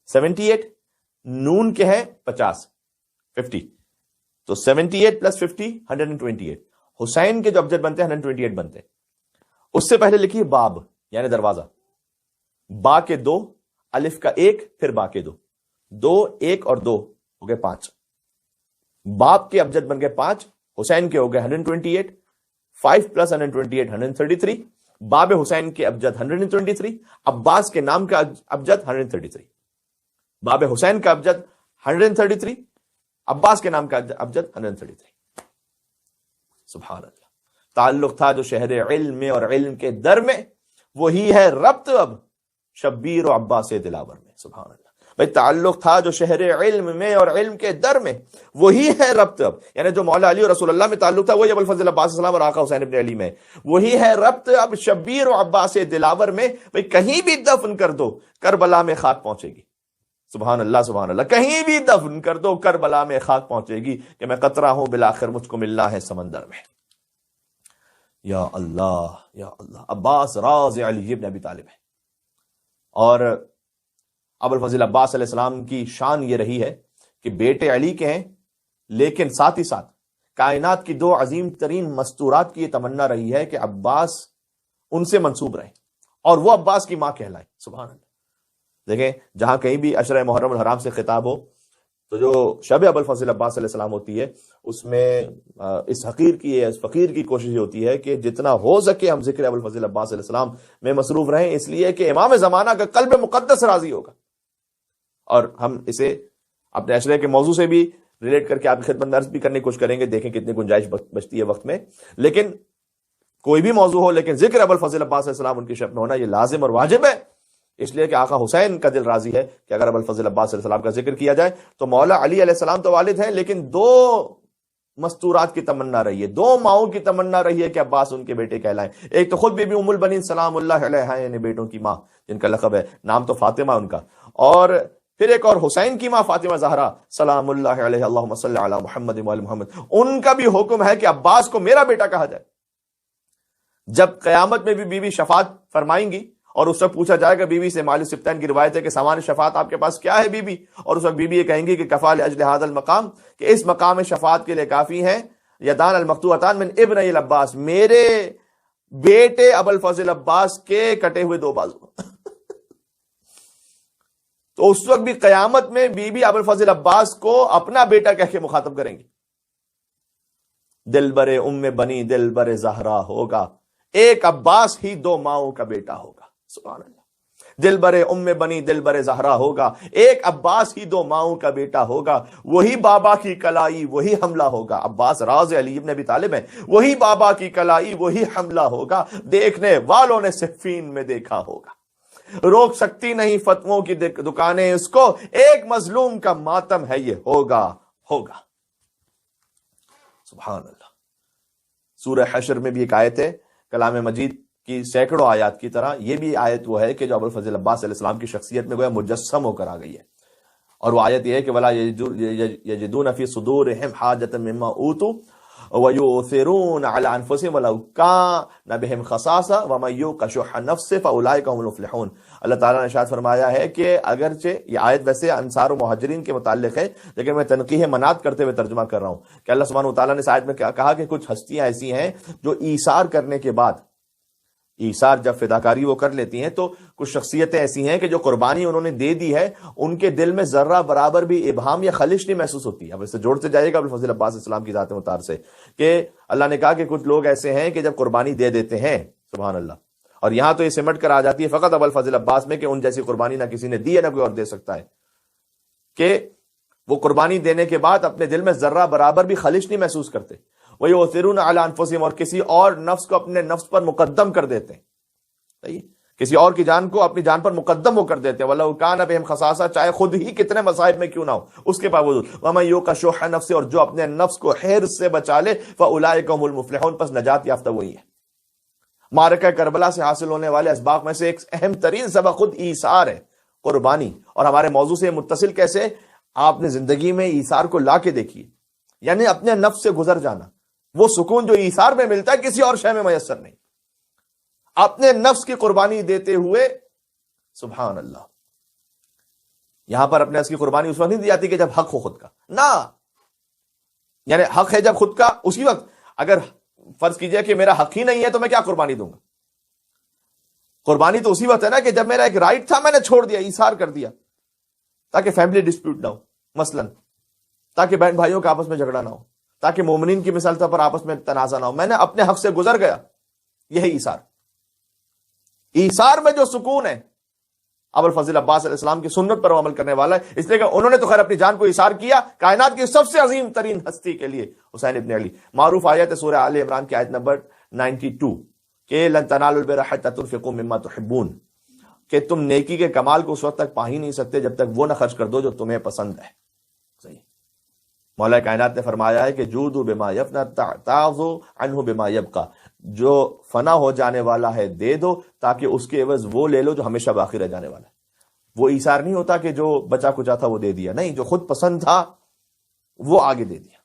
78، نون کے ہیں 50 تو 78 + 50 128. حسین کے جو ابجد بنتے ہیں 128 بنتے ہیں. اس سے پہلے لکھیے باب یعنی دروازہ. با کے 2، الف کا 1، پھر با کے 2، 2 1 اور 2 ہو گئے 5. باب کے ابجد بن گئے 5، حسین کے ہو گئے 128، 5 + 128 133. باب حسین کے ابجد 123، عباس کے نام کا ابجد 133. باب حسین کا ابجد 133، عباس کے نام کا ابجد 133. سبحان اللہ. تعلق تھا جو شہر علم میں اور علم کے در میں، وہی ہے ربط اب شبیر و عباس دلاور میں. سبحان اللہ. بھائی تعلق تھا جو شہر علم میں اور علم کے در میں، وہی ہے ربط اب. یعنی جو مولا علی اور رسول اللہ میں تعلق تھا وہی ابوالفضل عباس السلام اور آقا حسین ابن علی میں، وہی ہے ربط اب شبیر و عباس دلاور میں. بھائی کہیں بھی دفن کر دو کربلا میں خاک پہنچے گی. سبحان اللہ سبحان اللہ. کہیں بھی دفن کر دو کربلا میں خاک پہنچے گی کہ میں قطرہ ہوں بالآخر مجھ کو ملنا ہے سمندر میں. یا اللہ یا اللہ. عباس راز علی ابن ابی طالب ہے. اور ابوالفضل عباس علیہ السلام کی شان یہ رہی ہے کہ بیٹے علی کے ہیں، لیکن ساتھ ہی ساتھ کائنات کی 2 عظیم ترین مستورات کی یہ تمنا رہی ہے کہ عباس ان سے منسوب رہیں اور وہ عباس کی ماں کہلائیں. سبحان اللہ. دیکھیں جہاں کہیں بھی عشرہ محرم الحرام سے خطاب ہو تو جو شب ابوالفضل عباس علیہ السلام ہوتی ہے اس میں اس فقیر کی کوشش ہوتی ہے کہ جتنا ہو سکے ہم ذکر ابوالفضل عباس علیہ السلام میں مصروف رہیں، اس لیے کہ امام زمانہ کا قلب مقدس راضی ہوگا. اور ہم اسے اپنے عشرے کے موضوع سے بھی ریلیٹ کر کے آپ کی خدمت میں عرض بھی کرنے کی کوشش کریں گے، دیکھیں کتنی گنجائش بچتی ہے وقت میں. لیکن کوئی بھی موضوع ہو، لیکن ذکر ابوالفضل عباس علیہ السلام ان کی شب میں ہونا یہ لازم اور واجب ہے. اس لیے کہ آقا حسین کا دل راضی ہے کہ اگر ابوالفضل عباس علیہ السلام کا ذکر کیا جائے تو مولا علی علیہ السلام تو والد ہیں، لیکن 2 مستورات کی تمنا رہی ہے، 2 ماؤں کی تمنا رہی ہے کہ عباس ان کے بیٹے کہلائیں. ایک تو خود بی بی ام البنین سلام اللہ علیہا، یعنی بیٹوں کی ماں جن کا لقب ہے، نام تو فاطمہ ان کا، اور پھر ایک اور حسین کی ماں فاطمہ زہرا سلام اللہ علیہ اللہم صلی علی محمد وعلی محمد. ان کا بھی حکم ہے کہ عباس کو میرا بیٹا کہا جائے. جب قیامت میں بھی بیوی شفاعت فرمائیں گی اور اس وقت پوچھا جائے گا بیوی سے، مالک سبتین کی روایت ہے کہ سامان شفاعت آپ کے پاس کیا ہے بیوی؟ اور اس وقت بیوی یہ کہیں گی کہ کفا لاجل ھذا المقام، کہ اس مقام شفاعت کے لیے کافی ہیں یدان المقطوعتان من ابن العباس، میرے بیٹے ابو الفضل عباس کے کٹے ہوئے 2 بازو۔ تو اس وقت بھی قیامت میں بی بی ابو الفضل عباس کو اپنا بیٹا کہہ کے مخاطب کریں گے۔ دل برے ام بنی دل برے زہرا ہوگا، ایک عباس ہی 2 ماؤں کا بیٹا ہوگا۔ سبحان اللہ۔ دل برے ام بنی دل برے زہرا ہوگا، ایک عباس ہی 2 ماؤں کا بیٹا ہوگا، وہی بابا کی کلائی وہی حملہ ہوگا۔ عباس راز علی ابن ابی طالب ہے، وہی بابا کی کلائی وہی حملہ ہوگا، دیکھنے والوں نے صفین میں دیکھا ہوگا۔ روک سکتی نہیں فتووں کی دکانیں اس کو، ایک مظلوم کا ماتم ہے یہ ہوگا۔ سبحان اللہ۔ سورہ حشر میں بھی ایک آیت ہے کلام مجید کی سینکڑوں آیات کی طرح، یہ بھی آیت وہ ہے کہ جو ابو الفضل عباس علیہ السلام کی شخصیت میں گویا مجسم ہو کر آ گئی ہے، اور وہ آیت یہ ہے کہ وَلَا يَجِدُونَ فِي صُدُورِهِمْ حَاجَةً مِّمَّا أُوتُوا وَيُؤْثِرُونَ عَلَىٰ أَنفُسِهِمْ وَلَوْ كَانَ بِهِمْ خَصَاصَةٌ وَمَن يُوقَ شُحَّ نَفْسِهِ فَأُولَٰئِكَ هُمُ الْمُفْلِحُونَ۔ اللہ تعالیٰ نے ارشاد فرمایا ہے کہ اگرچہ یہ آیت ویسے انصار و مہاجرین کے متعلق ہے، لیکن میں تنقیح منات کرتے ہوئے ترجمہ کر رہا ہوں کہ اللہ سبحانہ وتعالیٰ نے اس آیت میں کہا کہ کچھ ہستیاں ایسی ہیں جو ایثار کرنے کے بعد، ایثار جب فداکاری وہ کر لیتی ہیں، تو کچھ شخصیتیں ایسی ہیں کہ جو قربانی انہوں نے دے دی ہے ان کے دل میں ذرہ برابر بھی ابہام یا خلش نہیں محسوس ہوتی۔ اب اسے جوڑتے جائے گا ابو الفضل عباس السلام کی ذات مطہر سے کہ اللہ نے کہا کہ کچھ لوگ ایسے ہیں کہ جب قربانی دے دیتے ہیں، سبحان اللہ، اور یہاں تو یہ سمٹ کر آ جاتی ہے فقط ابو الفضل عباس میں کہ ان جیسی قربانی نہ کسی نے دی ہے نہ کوئی اور دے سکتا ہے، کہ وہ قربانی دینے کے بعد اپنے دل میں ذرہ برابر بھی خلش نہیں محسوس کرتے۔ وَيُؤْثِرُونَ عَلَىٰ أَنفُسِهِمْ، اور کسی اور نفس کو اپنے نفس پر مقدم کر دیتے ہیں، کسی اور کی جان کو اپنی جان پر مقدم وہ کر دیتے ہیں۔ وَلَوْ كَانَ بِهِمْ خَصَاصَةٌ، چاہے خود ہی کتنے مصائب میں کیوں نہ ہو، اس کے باوجود۔ وَمَن يُوقَ شُحَّ نَفْسِهِ، اور جو اپنے نفس کو حرص سے بچا لے، فَأُولَٰئِكَ هُمُ الْمُفْلِحُونَ، پس نجات یافتہ وہی ہے۔ معرکہ کربلا سے حاصل ہونے والے اسباق میں سے ایک اہم ترین سبق خود ایثار ہے، قربانی۔ اور ہمارے موضوع سے متصل کیسے؟ آپ نے زندگی میں ایثار کو لا کے دیکھیے، یعنی اپنے نفس سے گزر جانا، وہ سکون جو ایثار میں ملتا ہے کسی اور شے میں میسر نہیں۔ اپنے نفس کی قربانی دیتے ہوئے، سبحان اللہ، یہاں پر اپنے نفس کی قربانی اس وقت نہیں دی جاتی کہ جب حق ہو خود کا، نہ، یعنی حق ہے جب خود کا، اسی وقت اگر فرض کیجئے کہ میرا حق ہی نہیں ہے تو میں کیا قربانی دوں گا؟ قربانی تو اسی وقت ہے نا کہ جب میرا ایک رائٹ تھا میں نے چھوڑ دیا، ایثار کر دیا، تاکہ فیملی ڈسپیوٹ نہ ہو، مثلا تاکہ بہن بھائیوں کا آپس میں جھگڑا نہ ہو، تاکہ مومنین کی مثالتا پر آپس میں تنازع نہ ہو، میں نے اپنے حق سے گزر گیا، یہی ایثار۔ ایثار میں جو سکون ہے، ابو الفضل عباس علیہ السلام کی سنت پر وہ عمل کرنے والا ہے، اس لیے کہ انہوں نے تو خیر اپنی جان کو ایثار کیا کائنات کی سب سے عظیم ترین ہستی کے لیے، حسین ابن علی۔ معروف آیت ہے سورہ آل عمران کی آیت نمبر 92 کہ لن تنالوا البر حتى تنفقوا مما تحبون، کہ تم نیکی کے کمال کو اس وقت تک پا ہی نہیں سکتے جب تک وہ نہ خرچ کر دو جو تمہیں پسند ہے۔ صحیح۔ مولا کائنات نے فرمایا ہے کہ جودوا بما یفنی تعظوا عنہ بما یبقى، جو فنا ہو جانے والا ہے دے دو تاکہ اس کے عوض وہ لے لو جو ہمیشہ باقی رہ جانے والا ہے۔ وہ ایثار نہیں ہوتا کہ جو بچا کچا تھا وہ دے دیا، نہیں، جو خود پسند تھا وہ آگے دے دیا۔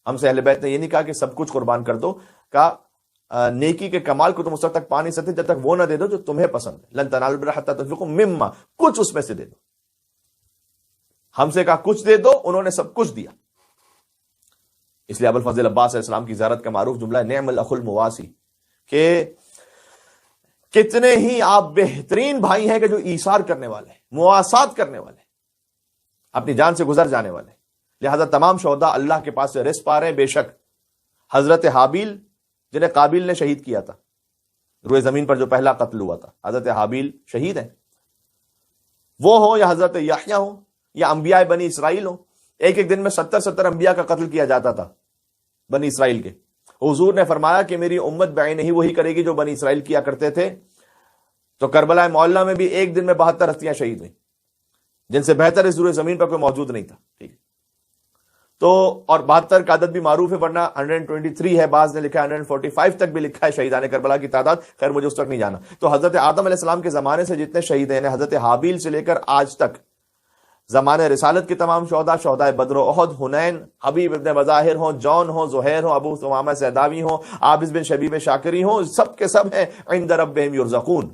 ہم سے اہل بیت نے یہ نہیں کہا کہ سب کچھ قربان کر دو، کہا نیکی کے کمال کو تم اس وقت تک پا نہیں سکتے جب تک وہ نہ دے دو جو تمہیں پسند ہے۔ لن تنالوا البر حتى تنفقوا مما، کچھ اس میں سے دے دو۔ ہم سے کہا کچھ دے دو، انہوں نے سب کچھ دیا۔ اس لیے ابو الفضل عباس علیہ السلام کی زیارت کا معروف جملہ ہے نعم الاخ المواسی، کہ کتنے ہی آپ بہترین بھائی ہیں کہ جو ایثار کرنے والے ہیں، مواسات کرنے والے ہیں، اپنی جان سے گزر جانے والے ہیں۔ لہذا تمام شہداء اللہ کے پاس سے رزق پا رہے ہیں۔ بے شک حضرت حابیل جنہیں قابیل نے شہید کیا تھا، روئے زمین پر جو پہلا قتل ہوا تھا، حضرت حابیل شہید ہیں، وہ ہوں یا حضرت یحییٰ ہوں یا انبیاء بنی اسرائیل ہوں۔ ایک ایک دن میں 70 انبیاء کا قتل کیا جاتا تھا بنی اسرائیل کے۔ حضور نے فرمایا کہ میری امت بعین ہی وہی کرے گی جو بنی اسرائیل کیا کرتے تھے۔ تو کربلا معلیٰ میں بھی ایک دن میں 72 ہستیاں شہید ہوئیں، جن سے بہتر اس روئے زمین پر کوئی موجود نہیں تھا۔ ٹھیک، تو اور 72 کا عدد بھی معروف ہے، ورنہ 123 ہے، بعض نے لکھا ہے 145 تک بھی لکھا ہے شہیدان کربلا کی تعداد، خیر مجھے اس تک نہیں جانا۔ تو حضرت آدم علیہ السلام کے زمانے سے جتنے شہید ہیں، حضرت حابیل سے لے کر آج تک، زمانے رسالت کے تمام شہداء، شہداء بدر و احد، حنین، حبیب ابن مظاہر ہوں، جون ہوں، زہیر ہوں، ابو ثمامہ سیداوی ہوں، عابس بن شبیب شاکری ہوں، سب کے سب ہیں عند ربہم یرزقون۔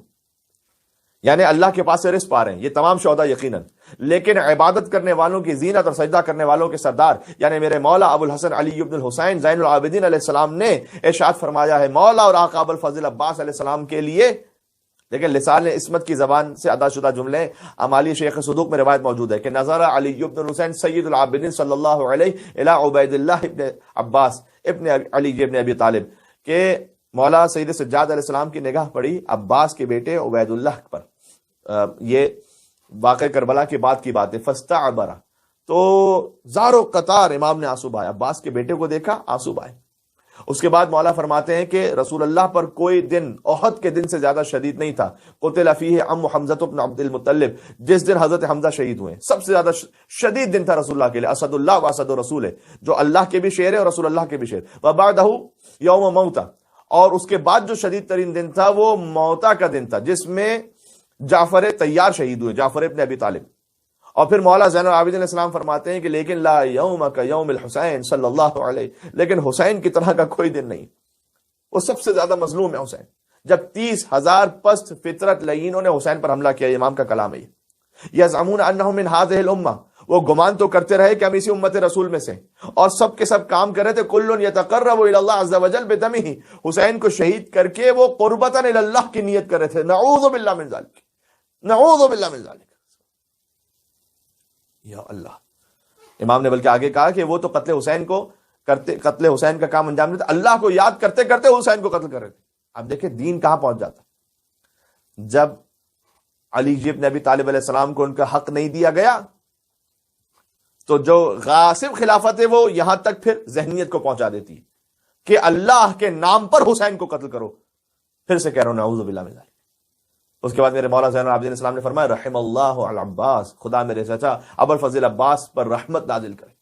یعنی اللہ کے پاس سے رزق پا رہے ہیں یہ تمام شہداء یقیناً، لیکن عبادت کرنے والوں کی زینت اور سجدہ کرنے والوں کے سردار یعنی میرے مولا ابو الحسن علی بن الحسین زین العابدین علیہ السلام نے ارشاد فرمایا ہے مولا اور آقا ابو الفضل عباس علیہ السلام کے لیے، لیکن لسان عصمت کی زبان سے ادا شدہ جملے امالی شیخ صدوق میں روایت موجود ہے کہ نظر علی بن الحسین سید العابدین صلی اللہ علیہ الی عبید اللہ ابن عباس ابن علی ابن ابی طالب کہ مولا سید سجاد علیہ السلام کی نگاہ پڑی عباس کے بیٹے عبید اللہ پر. یہ واقع کربلا کے بعد کی بات ہے. فاستعبر، تو زارو قطار امام نے آنسو بہائے، عباس کے بیٹے کو دیکھا آنسو بہائے. اس کے بعد مولا فرماتے ہیں کہ رسول اللہ پر کوئی دن احد کے دن سے زیادہ شدید نہیں تھا. قتل فیہ عم حمزہ بن عبد المطلب، جس دن حضرت حمزہ شہید ہوئے سب سے زیادہ شدید دن تھا رسول اللہ کے لیے. اسد اللہ و اسد رسول ہے، جو اللہ کے بھی شیر ہے اور رسول اللہ کے بھی شیر. وبعدہ یوم موتا، اور اس کے بعد جو شدید ترین دن تھا وہ موتا کا دن تھا جس میں جعفر طیار شہید ہوئے، جعفر ابن ابی طالب. اور پھر مولا زین العابدین علیہ السلام فرماتے ہیں کہ لیکن لا یوم کا یوم الحسین صلی اللہ علیہ، لیکن حسین کی طرح کا کوئی دن نہیں. وہ سب سے زیادہ مظلوم ہے حسین. جب 30,000 پست فطرت لعینوں نے حسین پر حملہ کیا، امام کا کلام ہے. یزعمون انہم من هذه الامہ، وہ گمان تو کرتے رہے کہ ہم اسی امت رسول میں سے، اور سب کے سب کام کر رہے تھے. کل یتقرب الی اللہ عز وجل بدمہ، حسین کو شہید کر کے وہ قربتا الی اللہ کی نیت کر رہے تھے. نعوذ باللہ من ذلک، نعوذ باللہ من ذلک. یا اللہ. امام نے بلکہ آگے کہا کہ وہ تو قتل حسین کو کرتے، قتل حسین کا کام انجام دیتے، اللہ کو یاد کرتے کرتے حسین کو قتل کر رہے تھے. اب دیکھیں دین کہاں پہنچ جاتا. جب علی ابن ابی طالب علیہ السلام کو ان کا حق نہیں دیا گیا تو جو غاصب خلافت ہے وہ یہاں تک پھر ذہنیت کو پہنچا دیتی ہے کہ اللہ کے نام پر حسین کو قتل کرو. پھر سے کہہ رہا ہوں نعوذ باللہ من ذلک. اس کے بعد میرے مولا زین العابدین السلام نے فرمایا رحم اللہ العباس، خدا میرے چچا ابو الفضل عباس پر رحمت نازل کرے،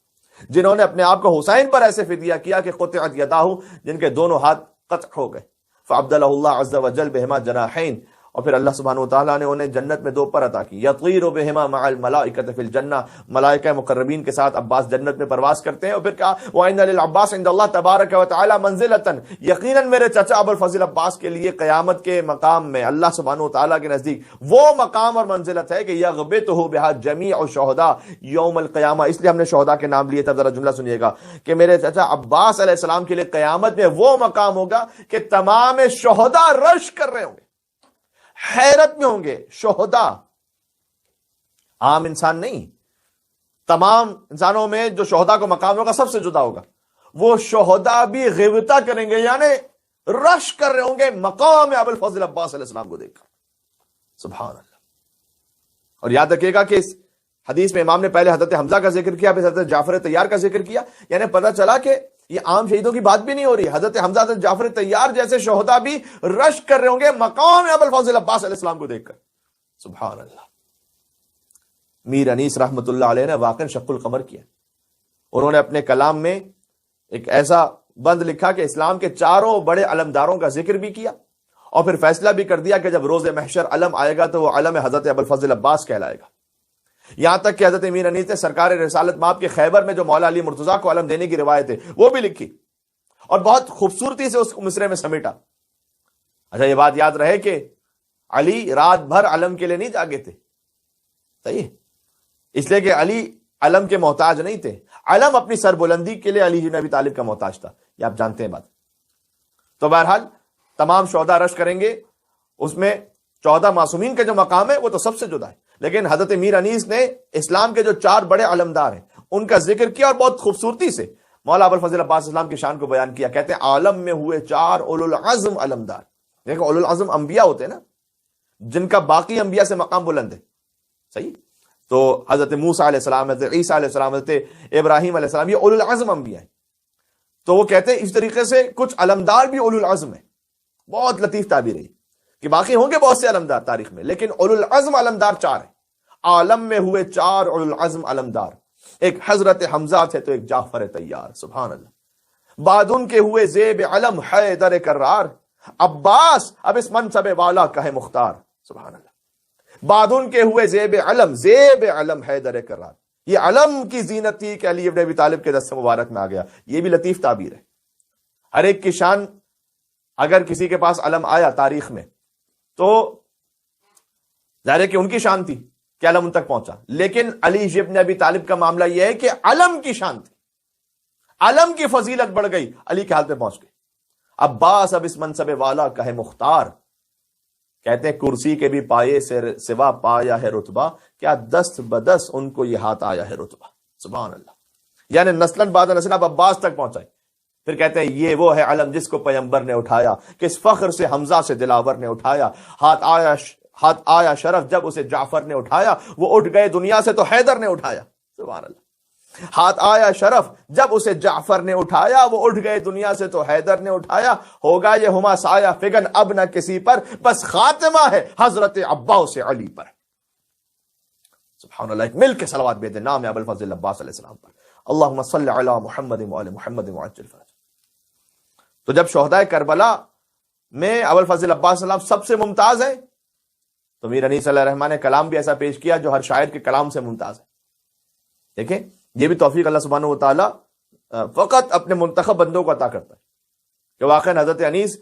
جنہوں نے اپنے آپ کو حسین پر ایسے فدیہ کیا کہ قطعت یداہ، جن کے دونوں ہاتھ قطع ہو گئے. فعبدلہ اللہ عز وجل بہما جناحین، اور پھر اللہ سبحانہ وتعالیٰ نے انہیں جنت میں 2 پر عطا کی. یطیر بہما مع الملائکۃ فی الجنہ، ملائکہ مقربین کے ساتھ عباس جنت میں پرواز کرتے ہیں. اور پھر کہا وَإِنَّ لِلْعَبَّاسِ عِنْدَ اللَّهِ تَبَارَكَ وَتَعَالَى مَنزِلَةً، یقیناً میرے چچا ابو الفضل عباس کے لیے قیامت کے مقام میں اللہ سبحانہ وتعالیٰ کے نزدیک وہ مقام اور منزلت ہے کہ یغبطہ بہا جمیع الشہداء یوم القیامہ. اس لیے ہم نے شہداء کے نام لیے تھا. ذرا جملہ سنیے گا کہ میرے چچا عباس علیہ السلام کے لیے قیامت میں وہ مقام ہوگا کہ تمام شہداء رش کر رہے ہوں گے، حیرت میں ہوں گے. شہداء عام انسان نہیں، تمام انسانوں میں جو شہداء کو مقام ہوگا سب سے جدا ہوگا. وہ شہداء بھی غیبتہ کریں گے، یعنی رش کر رہے ہوں گے مقام ابو الفضل عباس علیہ السلام کو دیکھ کر. سبحان اللہ. اور یاد رکھیے گا کہ اس حدیث میں امام نے پہلے حضرت حمزہ کا ذکر کیا، پھر حضرت جعفر طیار کا ذکر کیا. یعنی پتہ چلا کہ یہ عام شہیدوں کی بات بھی نہیں ہو رہی. حضرت حمزہ، حضرت جعفر طیار جیسے شہداء بھی رش کر رہے ہوں گے مقام ابو الفضل عباس علیہ السلام کو دیکھ کر. سبحان اللہ. میر انیس رحمۃ اللہ علیہ نے واقعا شق القمر کیا. انہوں نے اپنے کلام میں ایک ایسا بند لکھا کہ اسلام کے 4 بڑے علمداروں کا ذکر بھی کیا، اور پھر فیصلہ بھی کر دیا کہ جب روز محشر علم آئے گا تو وہ علم حضرت ابو الفضل عباس کہلائے گا. یہاں تک کہ حضرت امیر انیس نے سرکار رسالت مآب کے خیبر میں جو مولا علی مرتضیٰ کو علم دینے کی روایت ہے وہ بھی لکھی، اور بہت خوبصورتی سے اس کو مصرے میں سمیٹا. اچھا یہ بات یاد رہے کہ علی رات بھر علم کے لیے نہیں جاگے تھے، صحیح، اس لیے کہ علی علم کے محتاج نہیں تھے. علم اپنی سربلندی کے لیے علی بن ابی طالب کا محتاج تھا. یہ آپ جانتے ہیں بات. تو بہرحال تمام شہداء رش کریں گے. اس میں 14 معصومین کا جو مقام ہے وہ تو سب سے جدا ہے، لیکن حضرت میر انیس نے اسلام کے جو 4 بڑے علمدار ہیں ان کا ذکر کیا، اور بہت خوبصورتی سے مولا ابو الفضل عباس اسلام کی شان کو بیان کیا. کہتے ہیں عالم میں ہوئے 4 اولو العزم علمدار. دیکھو اولو العزم انبیاء ہوتے ہیں نا، جن کا باقی انبیاء سے مقام بلند ہے، صحیح. تو حضرت موسیٰ علیہ السلام، حضرت عیسیٰ علیہ السلام، حضرت ابراہیم علیہ السلام، یہ اولو العزم انبیاء ہیں. تو وہ کہتے ہیں اس طریقے سے کچھ علمدار بھی اولو العزم ہیں. بہت لطیف تعبیر ہے کہ باقی ہوں گے بہت سے علمدار تاریخ میں، لیکن اولو العزم علمدار 4 ہیں. عالم میں ہوئے 4 اولو العزم علمدار، ایک حضرت حمزہ تھے تو ایک جعفر طیار. سبحان اللہ. بعد ان کے ہوئے زیب علم حیدر کرار، عباس اب اس منصب والا کہے مختار. سبحان اللہ. بعد ان کے ہوئے زیب علم حیدر کرار. یہ علم کی زینت تھی کہ علی ابن ابی طالب کے دست مبارک میں آ گیا. یہ بھی لطیف تعبیر ہے. ہر ایک کی شان، اگر کسی کے پاس علم آیا تاریخ میں تو ظاہر ہے کہ ان کی شان تھی کہ علم ان تک پہنچا، لیکن علی ابن ابی طالب کا معاملہ یہ ہے کہ علم کی شان تھی، علم کی فضیلت بڑھ گئی، علی کے حال پہ پہنچ گئی۔ عباس اب اس منصب والا کہے مختار، کہتے ہیں کرسی کے بھی پائے سے سوا پایا ہے رتبہ، کیا دست بدست ان کو یہ ہاتھ آیا ہے رتبہ۔ سبحان اللہ، یعنی نسلاً بعد نسل اب عباس تک پہنچائے۔ پھر کہتے ہیں یہ وہ ہے علم جس کو پیغمبر نے اٹھایا، کس فخر سے حمزہ سے دلاور نے اٹھایا، ہاتھ آیا شرف جب اسے جعفر نے اٹھایا، وہ اٹھ گئے دنیا سے تو حیدر نے اٹھایا۔ سبحان اللہ، ہاتھ آیا شرف جب اسے جعفر نے اٹھایا، وہ اٹھ گئے دنیا سے تو حیدر نے اٹھایا، ہوگا یہ ہما سایہ فگن اب نہ کسی پر، بس خاتمہ ہے حضرت عباس علی پر۔ سبحان اللہ، ایک مل کے صلوات بھیجیں نام ابو الفضل عباس علیہ السلام پر، اللہم صلی علی محمد وعلی محمد وعجل فرجہ۔ تو جب شہداء کربلا میں ابو الفضل عباس علیہ السلام سب سے ممتاز ہے، تو میر انیس علیہ الرحمٰن نے کلام بھی ایسا پیش کیا جو ہر شاعر کے کلام سے ممتاز ہے۔ دیکھیں یہ بھی توفیق اللہ سبحانہ و تعالیٰ فقط اپنے منتخب بندوں کو عطا کرتا ہے کہ واقعا حضرت انیس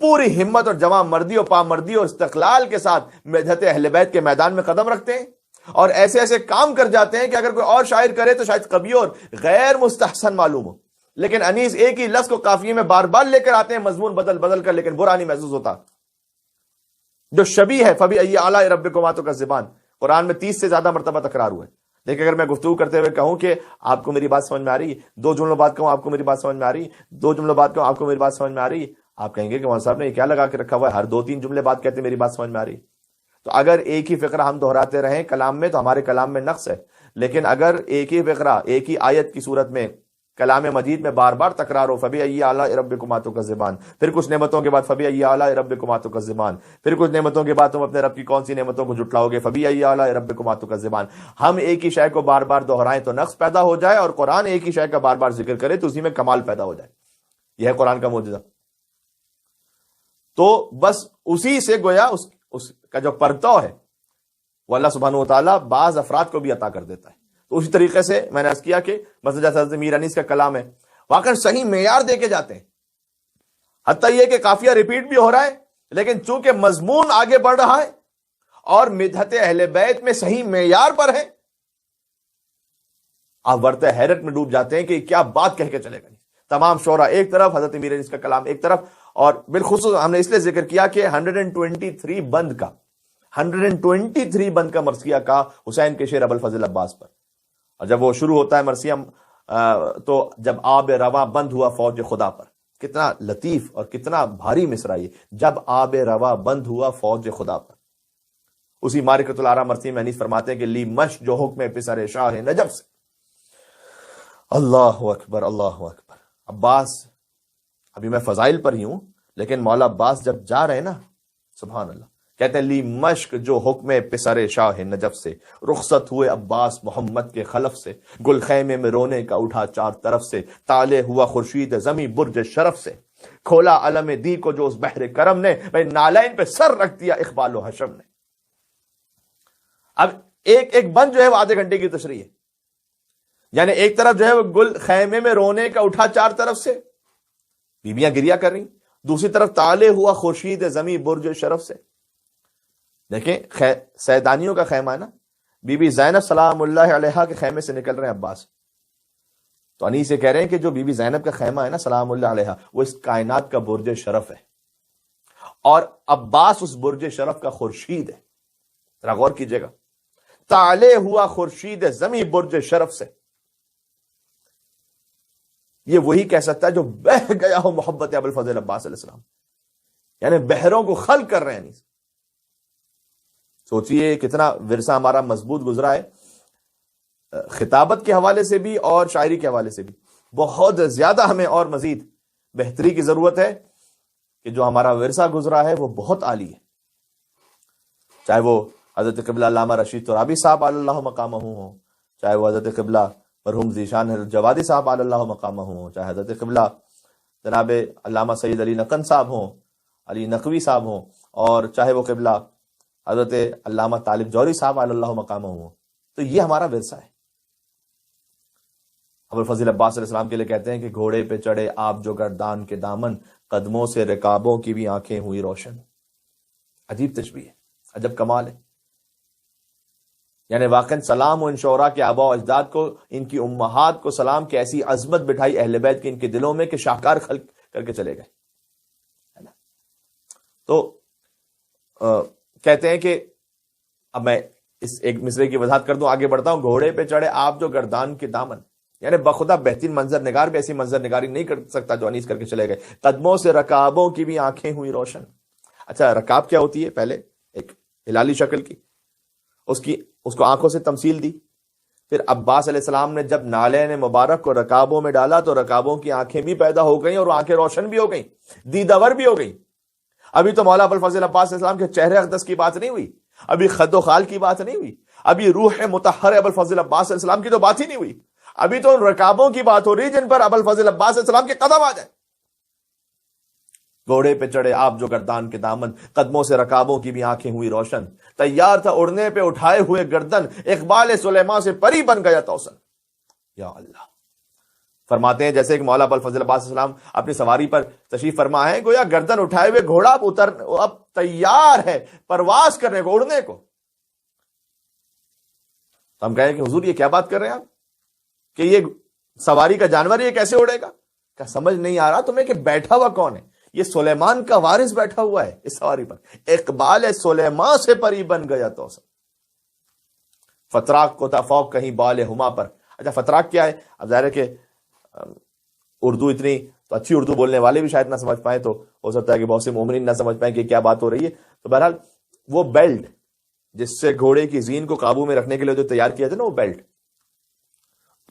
پوری ہمت اور جمع مردی اور پامردی اور استقلال کے ساتھ مدحت اہل بیت کے میدان میں قدم رکھتے ہیں، اور ایسے ایسے کام کر جاتے ہیں کہ اگر کوئی اور شاعر کرے تو شاید قبیح اور غیر مستحسن معلوم ہو، لیکن انیس ایک ہی لفظ کو قافیے میں بار بار لے کر آتے ہیں، مضمون بدل بدل کر، لیکن برا نہیں محسوس ہوتا۔ جو شبیہ ہے فبأی آلاء ربکما تکذبان، قرآن میں 30 سے زیادہ مرتبہ تکرار ہوا ہے۔ لیکن اگر میں گفتگو کرتے ہوئے کہوں کہ آپ کو میری بات سمجھ میں آ رہی ہے، 2 جملوں بعد کہوں آپ کو میری بات سمجھ میں آ رہی ہے، 2 جملوں بعد کہوں آپ کو میری بات سمجھ میں آ رہی ہے، آپ کہیں گے کہ مولانا صاحب نے یہ کیا لگا کے رکھا ہوا ہے، ہر 2-3 جملے بعد کہتے ہیں میری بات سمجھ میں آ رہی ہے۔ تو اگر ایک ہی فقرہ ہم دہراتے رہیں کلام میں تو ہمارے کلام میں نقص ہے، لیکن اگر ایک ہی فقرہ ایک ہی آیت کی صورت میں کلام مجید میں بار بار تکرار ہو، فبأی آلاء ربکما تکذبان، پھر کچھ نعمتوں کے بعد فبأی آلاء ربکما تکذبان، پھر کچھ نعمتوں کے بعد تم اپنے رب کی کون سی نعمتوں کو جھٹلاؤ گے، فبأی آلاء ربکما تکذبان۔ ہم ایک ہی شے کو بار بار دہرائیں تو نقص پیدا ہو جائے، اور قرآن ایک ہی شے کا بار بار ذکر کرے تو اسی میں کمال پیدا ہو جائے۔ یہ ہے قرآن کا معجزہ۔ تو بس اسی سے گویا اس کا جو پرتو ہے وہ اللہ سبحانہ و تعالیٰ بعض افراد کو بھی عطا کر دیتا ہے۔ تو اسی طریقے سے میں نے عرض کیا کہ مثلا جیسے حضرت میر انیس کا کلام ہے، واقعا صحیح معیار دے کے جاتے ہیں، حتیٰ یہ کہ قافیہ ریپیٹ بھی ہو رہا ہے، لیکن چونکہ مضمون آگے بڑھ رہا ہے اور مدحت اہل بیت میں صحیح معیار پر ہے، آپ ورطہ حیرت میں ڈوب جاتے ہیں کہ کیا بات کہہ کے چلے گا۔ تمام شعرا ایک طرف، حضرت میر انیس کا کلام ایک طرف، اور بالخصوص ہم نے اس لیے ذکر کیا کہ 123 بند کا مرثیہ کا حسین کے شعر ابو الفضل عباس پر، اور جب وہ شروع ہوتا ہے مرثیہ تو جب آب رواں بند ہوا فوج خدا پر، کتنا لطیف اور کتنا بھاری مصرع یہ، جب آب رواں بند ہوا فوج خدا پر۔ اسی معرکۃ العرا مرثیہ میں انیس فرماتے ہیں کہ لی مش جو حکم پسر شاہ نجف سے۔ اللہ اکبر، اللہ اکبر۔ عباس، ابھی میں فضائل پر ہی ہوں، لیکن مولا عباس جب جا رہے ہیں نا، سبحان اللہ، کہتے ہیں لی مشک جو حکم پسر شاہ نجف سے، رخصت ہوئے عباس محمد کے خلف سے، گل خیمے میں رونے کا اٹھا 4 طرف سے، تالے ہوا خورشید زمیں برج شرف سے، کھولا علم دی کو جو اس بحر کرم نے، بھائی نالین پہ سر رکھ دیا اقبال و حشم نے۔ اب ایک بند جو ہے وہ آدھے گھنٹے کی تشریح ہے، یعنی ایک طرف جو ہے وہ گل خیمے میں رونے کا اٹھا 4 طرف سے، بیویاں گریا کر رہی، دوسری طرف تالے ہوا خورشید زمیں برج شرف سے۔ دیکھیں سیدانیوں کا خیمہ ہے نا، بی بی زینب سلام اللہ علیہا کے خیمے سے نکل رہے ہیں عباس، تو انیس سے کہہ رہے ہیں کہ جو بی بی زینب کا خیمہ ہے نا سلام اللہ علیہا، وہ اس کائنات کا برج شرف ہے، اور عباس اس برج شرف کا خورشید ہے۔ ذرا غور کیجئے گا، تالے ہوا خورشید زمیں برج شرف سے، یہ وہی کہہ سکتا ہے جو بہہ گیا ہو محبت ابو الفضل عباس علیہ السلام، یعنی بحروں کو خل کر رہے ہیں انیس۔ سوچئے کتنا ورثہ ہمارا مضبوط گزرا ہے، خطابت کے حوالے سے بھی اور شاعری کے حوالے سے بھی بہت زیادہ ہمیں اور مزید بہتری کی ضرورت ہے، کہ جو ہمارا ورثہ گزرا ہے وہ بہت عالی ہے، چاہے وہ حضرت قبلہ علامہ رشید ترابی صاحب علی اللہ مقامہ ہوں، چاہے وہ حضرت قبلہ مرحوم ذیشان جوادی صاحب علی اللہ مقامہ ہوں، چاہے حضرت قبلہ جناب علامہ سید علی نقن صاحب ہوں، علی نقوی صاحب ہوں، اور چاہے وہ قبلہ حضرت علامہ طالب جوہری صاحب علی اللہ مقامہ ہوں، تو یہ ہمارا ورثہ ہے۔ ابو الفضل عباس علیہ السلام کے لیے کہتے ہیں کہ گھوڑے پہ چڑھے آپ جو گردان کے دامن، قدموں سے رکابوں کی بھی آنکھیں ہوئی روشن۔ عجیب تشبیہ ہے، عجب کمال ہے۔ یعنی واقعا سلام و ان شعراء کے آباء و اجداد کو، ان کی امہات کو سلام کی ایسی عظمت بٹھائی اہل بیت کی ان کے دلوں میں کہ شاہکار خلق کر کے چلے گئے، ہے نا؟ تو کہتے ہیں کہ اب میں اس ایک مصرے کی وضاحت کر دوں، آگے بڑھتا ہوں. گھوڑے پہ چڑھے آپ جو گردان کے دامن، یعنی بخدا بہترین منظر نگار بھی ایسی منظر نگاری نہیں کر سکتا جو انیس کر کے چلے گئے. قدموں سے رکابوں کی بھی آنکھیں ہوئی روشن. اچھا رکاب کیا ہوتی ہے؟ پہلے ایک ہلالی شکل کی، اس کو آنکھوں سے تمثیل دی. پھر عباس علیہ السلام نے جب نالین مبارک کو رکابوں میں ڈالا تو رکابوں کی آنکھیں بھی پیدا ہو گئیں اور آنکھیں روشن بھی ہو گئیں، دیدور بھی ہو گئیں. ابھی تو مولا ابوالفضل عباس علیہ السلام کے چہرے اقدس کی بات نہیں ہوئی، ابھی خد و خال کی بات نہیں ہوئی، ابھی روح مطہر ابوالفضل عباس علیہ السلام کی تو بات ہی نہیں ہوئی. ابھی تو ان رکابوں کی بات ہو رہی جن پر ابوالفضل عباس علیہ السلام کے قدم آ جائے. گھوڑے پہ چڑھے آپ جو گردان کے دامن، قدموں سے رکابوں کی بھی آنکھیں ہوئی روشن، تیار تھا اڑنے پہ اٹھائے ہوئے گردن، اقبال سلیمان سے پری بن گیا توسن. یا اللہ. فرماتے ہیں جیسے کہ مولا ابوالفضل عباس علیہ السلام اپنی سواری پر تشریف فرما ہے، گویا گردن اٹھائے ہوئے گھوڑا اب تیار ہے پرواز کرنے کو، اڑنے کو. تو ہم کہیں کہ حضور یہ کیا بات کر رہے ہیں آپ کہ یہ سواری کا جانور یہ کیسے اڑے گا؟ کیا سمجھ نہیں آ رہا تمہیں کہ بیٹھا ہوا کون ہے؟ یہ سلیمان کا وارث بیٹھا ہوا ہے اس سواری پر. اقبال سلیمان سے پری بن گیا تو فتراک کو تھا فوق کہیں بال ہما پر. اچھا فتراک کیا ہے؟ اب ظاہر ہے کہ اردو اتنی تو اچھی اردو بولنے والے بھی شاید نہ سمجھ پائیں، تو ہو سکتا ہے کہ بہت سے مومنین نہ سمجھ پائیں کہ کیا بات ہو رہی ہے. تو بہرحال وہ بیلٹ جس سے گھوڑے کی زین کو قابو میں رکھنے کے لیے جو تیار کیا تھا نا، وہ بیلٹ،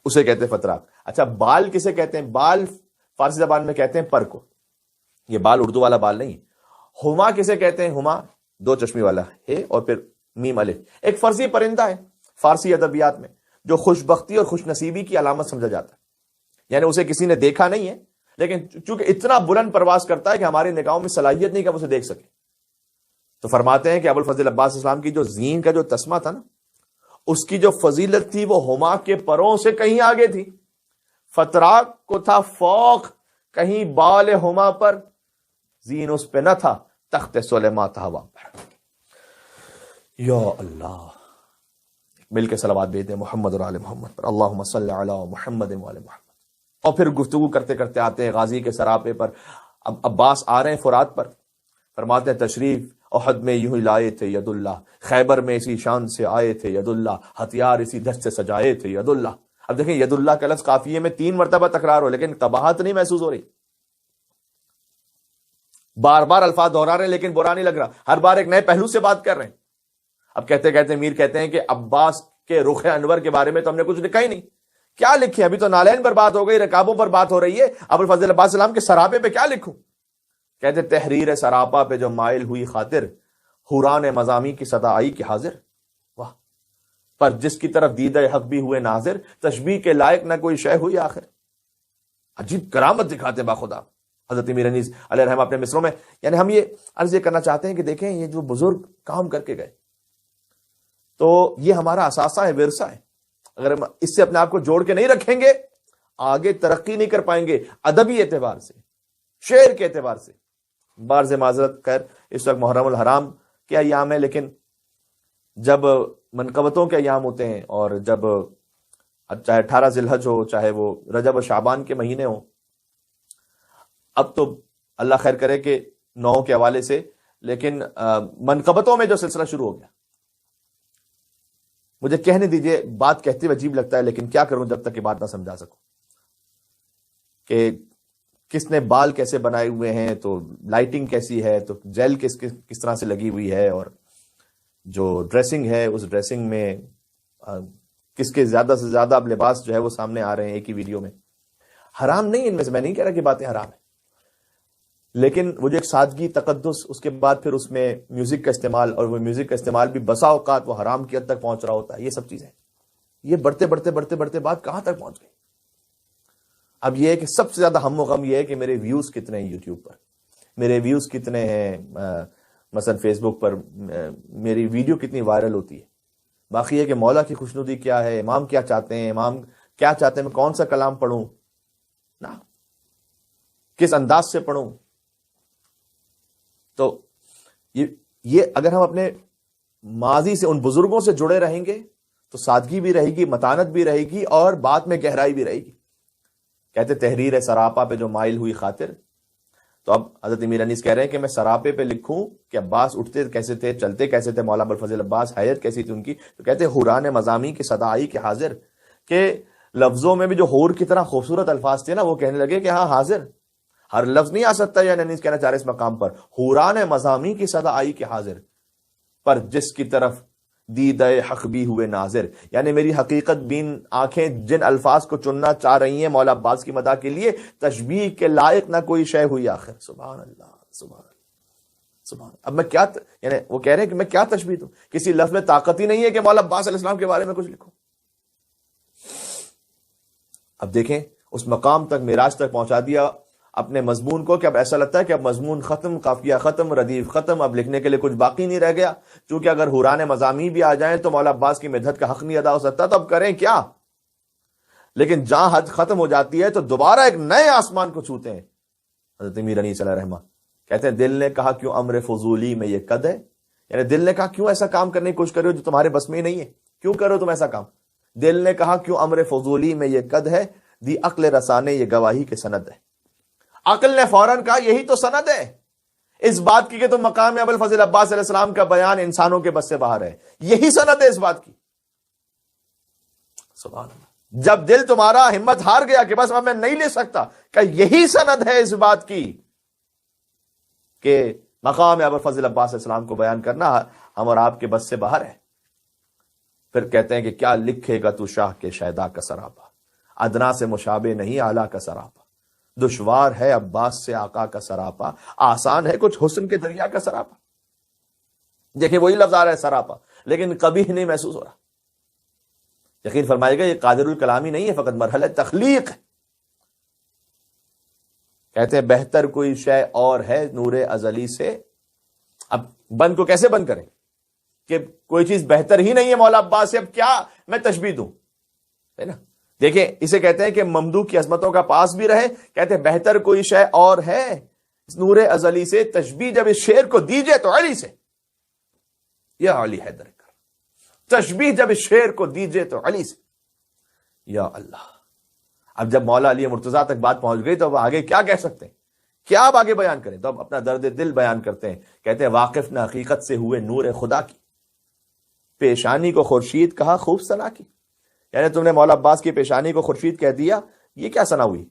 اسے کہتے ہیں فتراک. اچھا بال کسے کہتے ہیں؟ بال فارسی زبان میں کہتے ہیں پر کو. یہ بال اردو والا بال نہیں. ہما کسے کہتے ہیں؟ ہما دو چشمی والا ہے اور پھر میم الف، ایک فرضی پرندہ ہے فارسی ادبیات میں جو خوش بختی اور خوش نصیبی کی علامت سمجھا جاتا ہے. یعنی اسے کسی نے دیکھا نہیں ہے لیکن چونکہ اتنا بلند پرواز کرتا ہے کہ ہماری نگاہوں میں صلاحیت نہیں کہ ہم اسے دیکھ سکیں. تو فرماتے ہیں کہ ابوالفضل عباس اسلام کی جو زین کا جو تسمہ تھا نا، اس کی جو فضیلت تھی وہ ہما کے پروں سے کہیں آگے تھی. فتراک کو تھا فوق کہیں بال ہما پر، زین اس پہ نہ تھا تخت سلیمان تھا ہوا پر. یا اللہ. مل کے صلوات بھیج دیں محمد اور آل محمد پر. اللہم صلی علی محمد و آل محمد. اور پھر گفتگو کرتے کرتے آتے ہیں غازی کے سراپے پر. اب عباس آ رہے ہیں فرات پر. فرماتے ہیں تشریف احد میں یوں ہی لائے تھے ید اللہ، خیبر میں اسی شان سے آئے تھے ید اللہ، ہتھیار اسی دست سے سجائے تھے ید اللہ. اب دیکھیں ید اللہ کا لفظ قافیے میں 3 مرتبہ تکرار ہو لیکن قباحت نہیں محسوس ہو رہی. بار بار الفاظ دہرا رہے ہیں لیکن برا نہیں لگ رہا، ہر بار ایک نئے پہلو سے بات کر رہے ہیں. اب کہتے کہتے میر کہتے ہیں کہ عباس کے رخ انور کے بارے میں تو ہم نے کچھ لکھا ہی نہیں. کیا لکھے؟ ابھی تو نالین پر بات ہو گئی، رکابوں پر بات ہو رہی ہے. ابوالفضل عباس السلام کے سراپے پہ کیا لکھوں؟ کہتے تحریر سراپا پہ جو مائل ہوئی خاطر، حوران مضامی کی صدا آئی کہ حاضر. واہ. پر جس کی طرف دیدہ حق بھی ہوئے ناظر، تشبیہ کے لائق نہ کوئی شے ہوئی آخر. عجیب کرامت دکھاتے باخدا حضرت امیر انیس علیہ الرحمہ اپنے مصروں میں. یعنی ہم یہ عرض یہ کرنا چاہتے ہیں کہ دیکھیں یہ جو بزرگ کام کر کے گئے تو یہ ہمارا اثاثہ ہے، ورثہ ہے. اگر ہم اس سے اپنے آپ کو جوڑ کے نہیں رکھیں گے آگے ترقی نہیں کر پائیں گے، ادبی اعتبار سے، شعر کے اعتبار سے. بارز معذرت، خیر اس وقت محرم الحرام کے ایام ہے، لیکن جب منقبتوں کے ایام ہوتے ہیں اور جب چاہے 18 ذی الحج ہو، چاہے وہ رجب و شعبان کے مہینے ہوں، اب تو اللہ خیر کرے کہ 9 کے حوالے سے، لیکن منقبتوں میں جو سلسلہ شروع ہو گیا، مجھے کہنے دیجئے، بات کہتے ہوئے عجیب لگتا ہے لیکن کیا کروں جب تک یہ بات نہ سمجھا سکوں کہ کس نے بال کیسے بنائے ہوئے ہیں، تو لائٹنگ کیسی ہے، تو جیل کس طرح سے لگی ہوئی ہے، اور جو ڈریسنگ ہے اس ڈریسنگ میں کس کے زیادہ سے زیادہ اب لباس جو ہے وہ سامنے آ رہے ہیں ایک ہی ویڈیو میں. حرام نہیں ان میں سے، میں نہیں کہہ رہا کہ باتیں حرام ہیں، لیکن وہ جو ایک سادگی، تقدس، اس کے بعد پھر اس میں میوزک کا استعمال، اور وہ میوزک کا استعمال بھی بسا اوقات وہ حرام کی حد تک پہنچ رہا ہوتا ہے. یہ سب چیزیں یہ بڑھتے بات کہاں تک پہنچ گئی. اب یہ ہے کہ سب سے زیادہ ہم و غم یہ ہے کہ میرے ویوز کتنے ہیں یوٹیوب پر، میرے ویوز کتنے ہیں مثلا فیس بک پر، میری ویڈیو کتنی وائرل ہوتی ہے. باقی ہے کہ مولا کی خوشنودی کیا ہے، امام کیا چاہتے ہیں، امام کیا چاہتے ہیں، میں کون سا کلام پڑھوں نا، کس انداز سے پڑھوں. تو یہ اگر ہم اپنے ماضی سے، ان بزرگوں سے جڑے رہیں گے تو سادگی بھی رہے گی، متانت بھی رہے گی، اور بات میں گہرائی بھی رہے گی. کہتے تحریر سراپا پہ جو مائل ہوئی خاطر. تو اب حضرت امیر انیس کہہ رہے ہیں کہ میں سراپے پہ لکھوں کہ عباس اٹھتے کیسے تھے، چلتے کیسے تھے، مولا ابوالفضل عباس حیت کیسی تھی ان کی. تو کہتے حوران مضامی کی صدا آئی کہ حاضر، کہ لفظوں میں بھی جو حور کی طرح خوبصورت الفاظ تھے نا، وہ کہنے لگے کہ ہاں حاضر. ہر لفظ نہیں آ سکتا، یا انیس کہنا چاہ رہے اس مقام پر حوران مضامی کی صدا آئی کہ حاضر، پر جس کی طرف دیدہ حق بھی ہوئے ناظر. یعنی میری حقیقت بین آنکھیں جن الفاظ کو چننا چاہ رہی ہیں مولا عباس کی مدح کے لیے، تشبیہ کے لائق نہ کوئی شے ہوئی آخر. سبحان اللہ، سبحان اللہ، سبحان اللہ. اب میں کیا یعنی وہ کہہ رہے ہیں کہ میں کیا تشبیہ دوں، کسی لفظ میں طاقت ہی نہیں ہے کہ مولا عباس علیہ السلام کے بارے میں کچھ لکھوں. اب دیکھیں اس مقام تک، معراج تک پہنچا دیا اپنے مضمون کو کہ اب ایسا لگتا ہے کہ اب مضمون ختم، قافیہ ختم، ردیف ختم، اب لکھنے کے لیے کچھ باقی نہیں رہ گیا. چونکہ اگر حوران مضامی بھی آ جائیں تو مولا عباس کی مدحت کا حق نہیں ادا ہو سکتا، تو اب کریں کیا. لیکن جہاں حد ختم ہو جاتی ہے تو دوبارہ ایک نئے آسمان کو چھوتے ہیں. حضرت امیر انیس علیہ الرحمہ کہتے ہیں دل نے کہا کیوں امر فضولی میں یہ قد ہے. یعنی دل نے کہا کیوں ایسا کام کرنے کی کوشش کر رہے ہو جو تمہارے بس میں نہیں ہے، کیوں کرو تم ایسا کام. دل نے کہا کیوں امر فضولی میں یہ قد ہے، دی عقل رسانے یہ گواہی کے سند ہے. عقل نے فوراً کہا یہی تو سند ہے اس بات کی کہ تم مقام ابوالفضل عباس علیہ السلام کا بیان انسانوں کے بس سے باہر ہے. یہی سند ہے اس بات کی. سبحان اللہ. جب دل تمہارا ہمت ہار گیا کہ بس اب میں نہیں لے سکتا، کہ یہی سند ہے اس بات کی کہ مقام ابوالفضل عباس علیہ السلام کو بیان کرنا ہم اور آپ کے بس سے باہر ہے. پھر کہتے ہیں کہ کیا لکھے گا تو شاہ کے شیدا کا سراپا، ادنا سے مشابہ نہیں اعلیٰ کا سراپا. دشوار ہے عباس سے آقا کا سراپا، آسان ہے کچھ حسن کے دریا کا سراپا. دیکھیں وہی لفظ آ رہا ہے سراپا، لیکن کبھی نہیں محسوس ہو رہا. یقین فرمائے گا یہ قادر الکلامی نہیں ہے، فقط مرحلہ تخلیق ہے. کہتے ہیں بہتر کوئی شے اور ہے نور ازلی سے. اب بند کو کیسے بند کریں کہ کوئی چیز بہتر ہی نہیں ہے مولا عباس سے، اب کیا میں تشبیہ دوں، ہے نا. دیکھیں اسے کہتے ہیں کہ ممدوح کی عظمتوں کا پاس بھی رہے. کہتے ہیں بہتر کوئی شے اور ہے نور ازلی سے، تشبیہ جب اس شعر کو دیجئے تو علی سے، یا علی حیدر کر. تشبیہ جب اس شعر کو دیجئے تو علی سے، یا اللہ. اب جب مولا علی مرتضیٰ تک بات پہنچ گئی تو اب آگے کیا کہہ سکتے ہیں، کیا اب آگے بیان کریں. تو اب اپنا درد دل بیان کرتے ہیں. کہتے ہیں واقف نہ حقیقت سے ہوئے نور خدا کی، پیشانی کو خورشید کہا خوب ثنا کی. یعنی تم نے مولا عباس کی پیشانی کو خورشید کہہ دیا، یہ کیا ثنا ہوئی.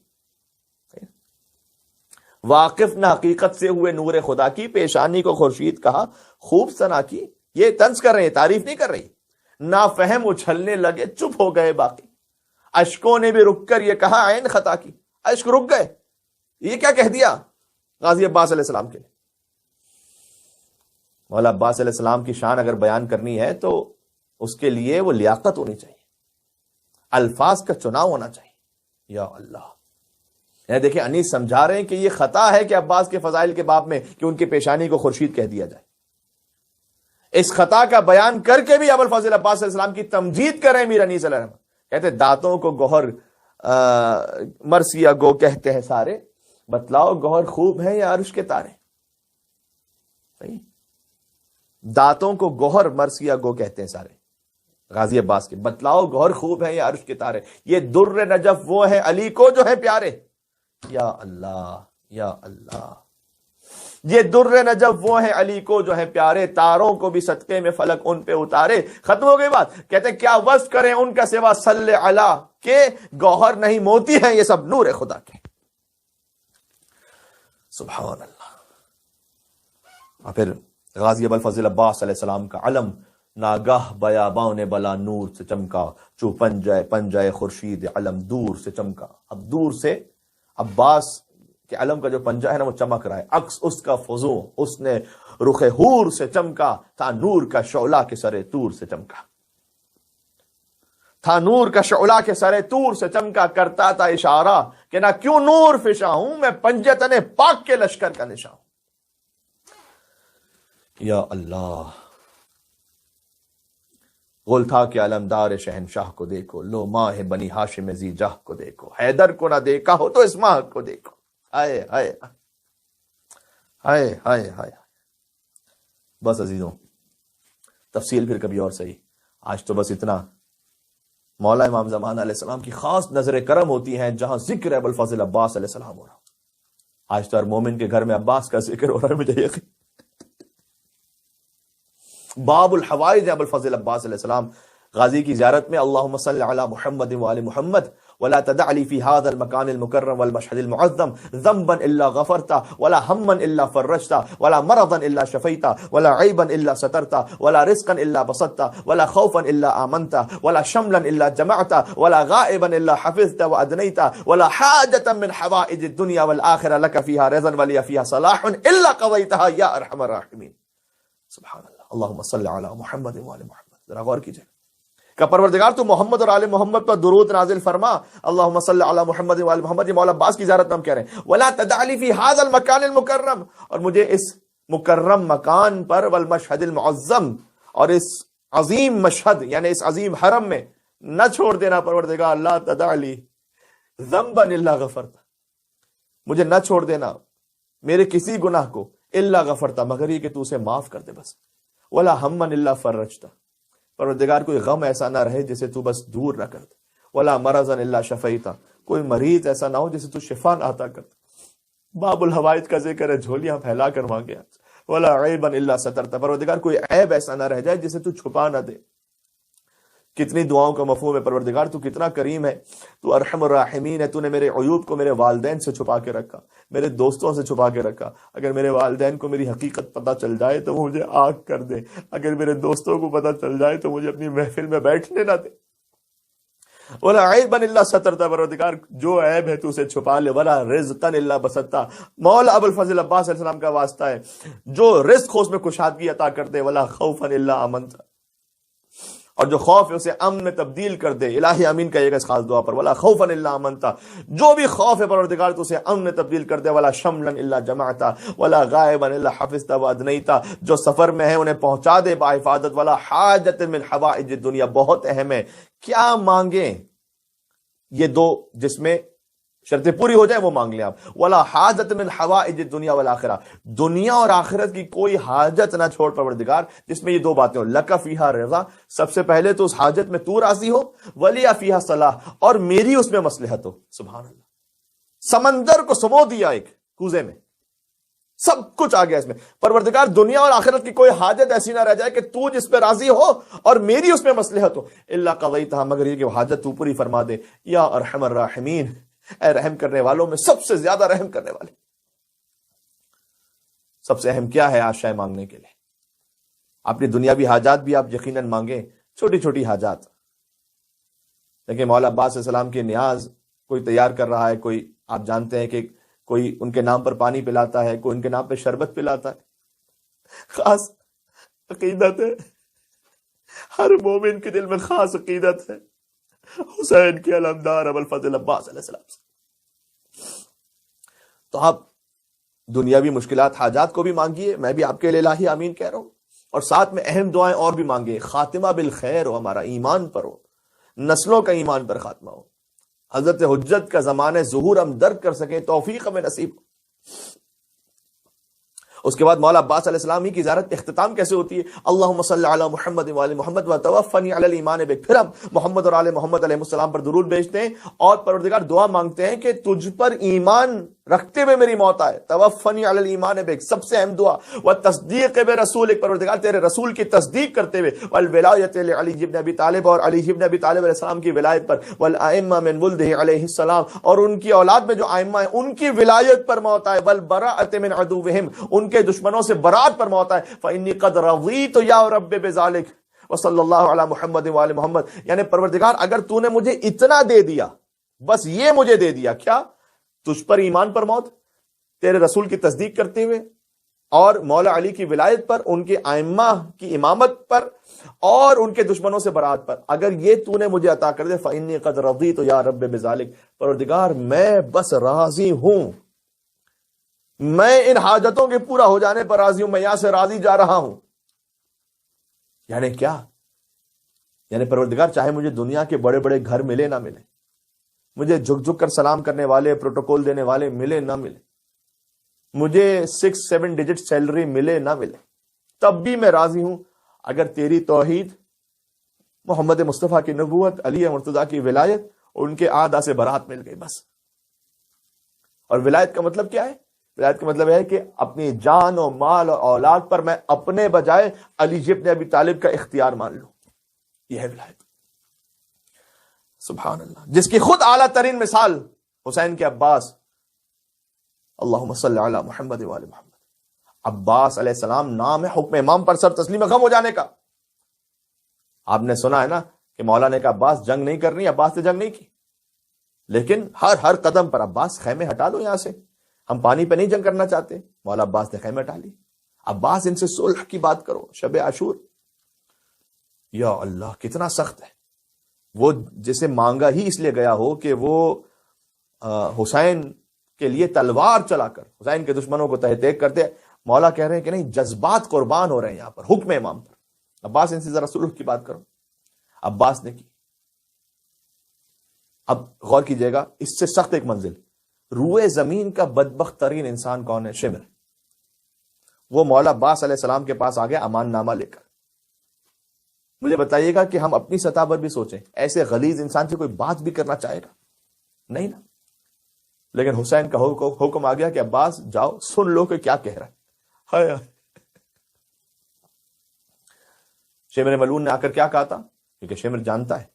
واقف نہ حقیقت سے ہوئے نور خدا کی، پیشانی کو خورشید کہا خوب ثنا کی. یہ طنز کر رہے ہیں، تعریف نہیں کر رہی. نافہم اچھلنے لگے چپ ہو گئے باقی، اشکوں نے بھی رک کر یہ کہا عین خطا کی. اشک رک گئے، یہ کیا کہہ دیا غازی عباس علیہ السلام کے لیے. مولا عباس علیہ السلام کی شان اگر بیان کرنی ہے تو اس کے لیے وہ لیاقت ہونی چاہیے، الفاظ کا چناؤ ہونا چاہیے. یا اللہ. یعنی دیکھیں انیس سمجھا رہے ہیں کہ یہ خطا ہے کہ عباس کے فضائل کے باب میں کہ ان کی پیشانی کو خورشید کہہ دیا جائے. اس خطا کا بیان کر کے بھی ابوالفضل عباس علیہ السلام کی تمجید کریں امیر انیس علیہ الرحمہ. کہتے دانتوں کو گوہر مرثیہ گو کہتے ہیں سارے، بتلاؤ گوہر خوب ہیں یا عرش کے تارے. صحیح. دانتوں کو گوہر مرثیہ گو کہتے ہیں سارے غازی عباس کے، بتلاؤ گوہر خوب ہے یا عرش کے تارے. یہ در نجف وہ ہیں علی کو جو ہے پیارے. یا اللہ، یا اللہ. یہ در نجف وہ ہیں علی کو جو ہے پیارے، تاروں کو بھی صدقے میں فلک ان پہ اتارے. ختم ہو گئی بات. کہتے ہیں کیا وصف کریں ان کا سوا صلی علی کے، گوہر نہیں موتی ہیں یہ سب نور خدا کے. سبحان اللہ. اور پھر غازی ابوالفضل عباس علیہ السلام کا علم ناگاہ بیابان بلا نور سے چمکا، چو پنجائے خورشید علم دور سے چمکا. اب دور سے عباس کہ علم کا جو پنجہ ہے نا وہ چمک رہا ہے، عکس اس کا فضو اس نے رخ حور سے چمکا، تھا نور کا شعلہ کے سرے طور سے چمکا. تھا نور کا شعلہ کے سرے طور سے چمکا، کرتا تھا اشارہ کہ نہ کیوں نور فشاں ہوں، میں پنجے تنے پاک کے لشکر کا نشاں ہوں. یا اللہ. غل تھا کہ علمدار شہنشاہ کو دیکھو، لو ماہ بنی ہاشم ذی جاہ کو دیکھو، حیدر کو نہ دیکھا ہو تو اس ماہ کو دیکھو. ہائے ہائے ہائے ہائے ہائے. بس عزیزوں، تفصیل پھر کبھی اور صحیح. آج تو بس اتنا مولا امام زمان علیہ السلام کی خاص نظر کرم ہوتی ہیں جہاں ذکر ہے ابوالفضل عباس علیہ السلام ہو رہا. آج تو ہر مومن کے گھر میں عباس کا ذکر ہو رہا ہے, مجھے یقین. باب الحوائج ابوالفضل عباس علیہ السلام غازی کی زیارت میں اللہم صلی علی محمد وآل محمد ولا تدع لي في هذا المكان المكرم والمشهد المعظم ذنبا الا غفرته ولا هما الا فرجته ولا مرضا الا شفيته ولا عيبا الا سترته ولا رزقا الا بسطته ولا خوفا الا امنته ولا شملا الا جمعته ولا غائبا الا حفظته وادنيته ولا حاجة من حوائج الدنيا والآخرة لك فيها رضا ولي فيها صلاح الا قضيتها يا ارحم الراحمين. سبحان اللہ. اللہم صلی علی محمد وآل محمد. ذرا غور کیجئے کہ پروردگار تو محمد اور آل محمد پر درود نازل فرما. اللہم صلی علی محمد وآل محمد. یہ مولا عباس کی زیارت میں ہم کہہ رہے ہیں. ولا تدع لي في هذا المكان المكرم, اور مجھے اس مکرم مکان پر والمشہد المعظم, اور اس عظیم مشہد یعنی اس عظیم حرم میں نہ چھوڑ دینا پروردگار. لا تدع لي ذنبا الا غفرت, مجھے نہ چھوڑ دینا میرے کسی گناہ کو الا غفرتا, مگر یہ کہ تو اسے معاف کر دے بس. ولا ہما الا فرجتا, پروردگار کوئی غم ایسا نہ رہے جسے تو بس دور نہ کر دے. ولا مرضا الا شفیتا, کوئی مریض ایسا نہ ہو جسے تو شفا نہ عطا کر دے. باب الحوائج کا ذکر ہے, جھولیاں پھیلا کر مانگے. ولا عیبا الا سترتا, پروردگار کوئی عیب ایسا نہ رہ جائے جسے تو چھپا نہ دے. کتنی دعاؤں کا مفہوم ہے پروردگار تو کتنا کریم ہے, تو ارحم الراحمین ہے. تو نے میرے عیوب کو میرے والدین سے چھپا کے رکھا, میرے دوستوں سے چھپا کے رکھا. اگر میرے والدین کو میری حقیقت پتہ چل جائے تو مجھے آگ کر دے, اگر میرے دوستوں کو پتہ چل جائے تو مجھے اپنی محفل میں بیٹھنے نہ دے. ولا عیبا الا سترتا, پروردگار جو عیب ہے تو اسے چھپا لے. ولا رزقا الا بسطتا, مولا ابوالفضل عباس علیہ السلام کا واسطہ ہے جو رزق ہو اس میں کشادگی عطا کر دے. ولا خوفا الا امنتا, اور جو خوف ہے اسے امن میں تبدیل کر دے. الہی امین کہیے گا اس خاص دعا پر. ولا خوفا الا امنتا, جو بھی خوف ہے پروردگار تو اسے امن میں تبدیل کر دے. ولا شملا الا جمعتا ولا غائبا الا حفظتا وادنیتا, جو سفر میں ہیں انہیں پہنچا دے بحفاظت. ولا حاجت من حوائج الدنیا, بہت اہم ہے, کیا مانگیں یہ دو جس میں شرطیں پوری ہو جائیں وہ مانگ لیں آپ. ولا حاجت من حوائج الدنیا والآخرہ, دنیا اور آخرت کی کوئی حاجت نہ چھوڑ پروردگار جس میں یہ دو باتیں ہوں. لک فیہا رضا, سب سے پہلے تو اس حاجت میں تو راضی ہو. ولی فیہا صلاح, اور میری اس میں مصلحت ہو. سبحان اللہ, سمندر کو سمو دیا ایک کوزے میں, سب کچھ آ گیا اس میں. پروردگار دنیا اور آخرت کی کوئی حاجت ایسی نہ رہ جائے کہ تو جس پہ راضی ہو اور میری اس میں مصلحت ہو. الا قضیتھا, مگر یہ کہ وہ حاجت تو پوری فرما دے. یا ارحم الراحمین, اے رحم کرنے والوں میں سب سے زیادہ رحم کرنے والے. سب سے اہم کیا ہے آج شے مانگنے کے لیے؟ اپنی دنیاوی حاجات بھی آپ یقیناً مانگیں, چھوٹی چھوٹی حاجات. لیکن مولا عباس علیہ السلام کے نیاز کوئی تیار کر رہا ہے, کوئی آپ جانتے ہیں کہ کوئی ان کے نام پر پانی پلاتا ہے, کوئی ان کے نام پہ شربت پلاتا ہے. خاص عقیدت ہے, ہر مومن کے دل میں خاص عقیدت ہے حسین کے علمدار ابوالفضل عباس علیہ السلام سے. تو آپ دنیاوی مشکلات حاجات کو بھی مانگیے, میں بھی آپ کے لیے الہی آمین کہہ رہا ہوں, اور ساتھ میں اہم دعائیں اور بھی مانگیے. خاتمہ بالخیر ہو, ہمارا ایمان پر ہو, نسلوں کا ایمان پر خاتمہ ہو, حضرت حجت کا زمانہ ظہور ہم درک کر سکیں, توفیق ہمیں نصیب ہو. اس کے بعد مولا عباس علیہ السلام ہی کی زیارت اختتام کیسے ہوتی ہے؟ اللہم صلی علی محمد وآل محمد وتوفنی علی الایمان بک. پھر ہم محمد اور آل محمد علیہ السلام پر درود بھیجتے ہیں اور پروردگار دعا مانگتے ہیں کہ تجھ پر ایمان رکھتے ہوئے میری موت آئے. توفنی علی الایمان بک, سب سے اہم دعا. والتصدیق برسولک, پروردگار تیرے رسول کی تصدیق کرتے ہوئے. والولایت لعلی بن ابی طالب, اور علی بن ابی طالب علیہ السلام کی ولایت پر. والائمہ من ولدہ علیہ السلام, اور ان کی اولاد میں جو ائمہ ہیں ان کی ولایت پر موت آئے. والبراءۃ من عدوہم, ان کے دشمنوں سے برات پر موت آئے. فإنی قد رضیت یا رب بذلک وصلی اللہ علی محمد وآل محمد. یعنی پروردگار اگر تو نے مجھے اتنا دے دیا, بس یہ مجھے دے دیا, کیا؟ تجھ پر ایمان پر موت, تیرے رسول کی تصدیق کرتے ہوئے, اور مولا علی کی ولایت پر, ان کے ائمہ کی امامت پر, اور ان کے دشمنوں سے برات پر. اگر یہ تو نے مجھے عطا کر دے, فإنی قد رضیت یا رب بذلک, پروردگار میں بس راضی ہوں, میں ان حاجتوں کے پورا ہو جانے پر راضی ہوں, میں یہاں سے راضی جا رہا ہوں. یعنی کیا؟ یعنی پروردگار چاہے مجھے دنیا کے بڑے بڑے گھر ملے نہ ملے, مجھے جھک جھک کر سلام کرنے والے, پروٹوکول دینے والے ملے نہ ملے, مجھے 6-7 ڈیجٹ سیلری ملے نہ ملے, تب بھی میں راضی ہوں اگر تیری توحید محمد مصطفیٰ کی نبوت، علی مرتضیٰ کی ولایت، ان کے آدا سے برات مل گئی بس۔ اور ولایت کا مطلب کیا ہے؟ ولایت کا مطلب ہے کہ اپنی جان و مال اور اولاد پر میں اپنے بجائے علی ابن ابی طالب کا اختیار مان لوں، یہ ہے ولایت۔ سبحان اللہ، جس کی خود اعلیٰ ترین مثال حسین کے عباس، اللہم صلی علی محمد وآل محمد۔ عباس علیہ السلام نام ہے، حکم امام پر سر تسلیم غم ہو جانے کا۔ آپ نے سنا ہے نا کہ مولا نے کہا عباس جنگ نہیں کرنی، عباس نے جنگ نہیں کی، لیکن ہر قدم پر عباس خیمے ہٹا لو یہاں سے، ہم پانی پہ نہیں جنگ کرنا چاہتے، مولا عباس نے خیمے ہٹا لی۔ عباس ان سے صلح کی بات کرو، شب عاشور، یا اللہ کتنا سخت ہے۔ وہ جسے مانگا ہی اس لیے گیا ہو کہ وہ حسین کے لیے تلوار چلا کر حسین کے دشمنوں کو تہہ تیگ کرتے، مولا کہہ رہے ہیں کہ نہیں، جذبات قربان ہو رہے ہیں یہاں پر حکم امام پر۔ عباس ان سے ذرا صلح کی بات کرو، عباس نے کی۔ اب غور کیجئے گا، اس سے سخت ایک منزل، روئے زمین کا بدبخت ترین انسان کون ہے؟ شمر۔ وہ مولا عباس علیہ السلام کے پاس آ گیا امان نامہ لے کر۔ مجھے بتائیے گا کہ ہم اپنی سطح پر بھی سوچیں، ایسے غلیظ انسان سے کوئی بات بھی کرنا چاہے گا؟ نہیں نا۔ لیکن حسین کا حکم آ گیا کہ عباس جاؤ، سن لو کہ کیا کہہ رہا ہے۔ ہائے شمر ملعون نے آ کر کیا کہا تھا؟ کیونکہ شمر جانتا ہے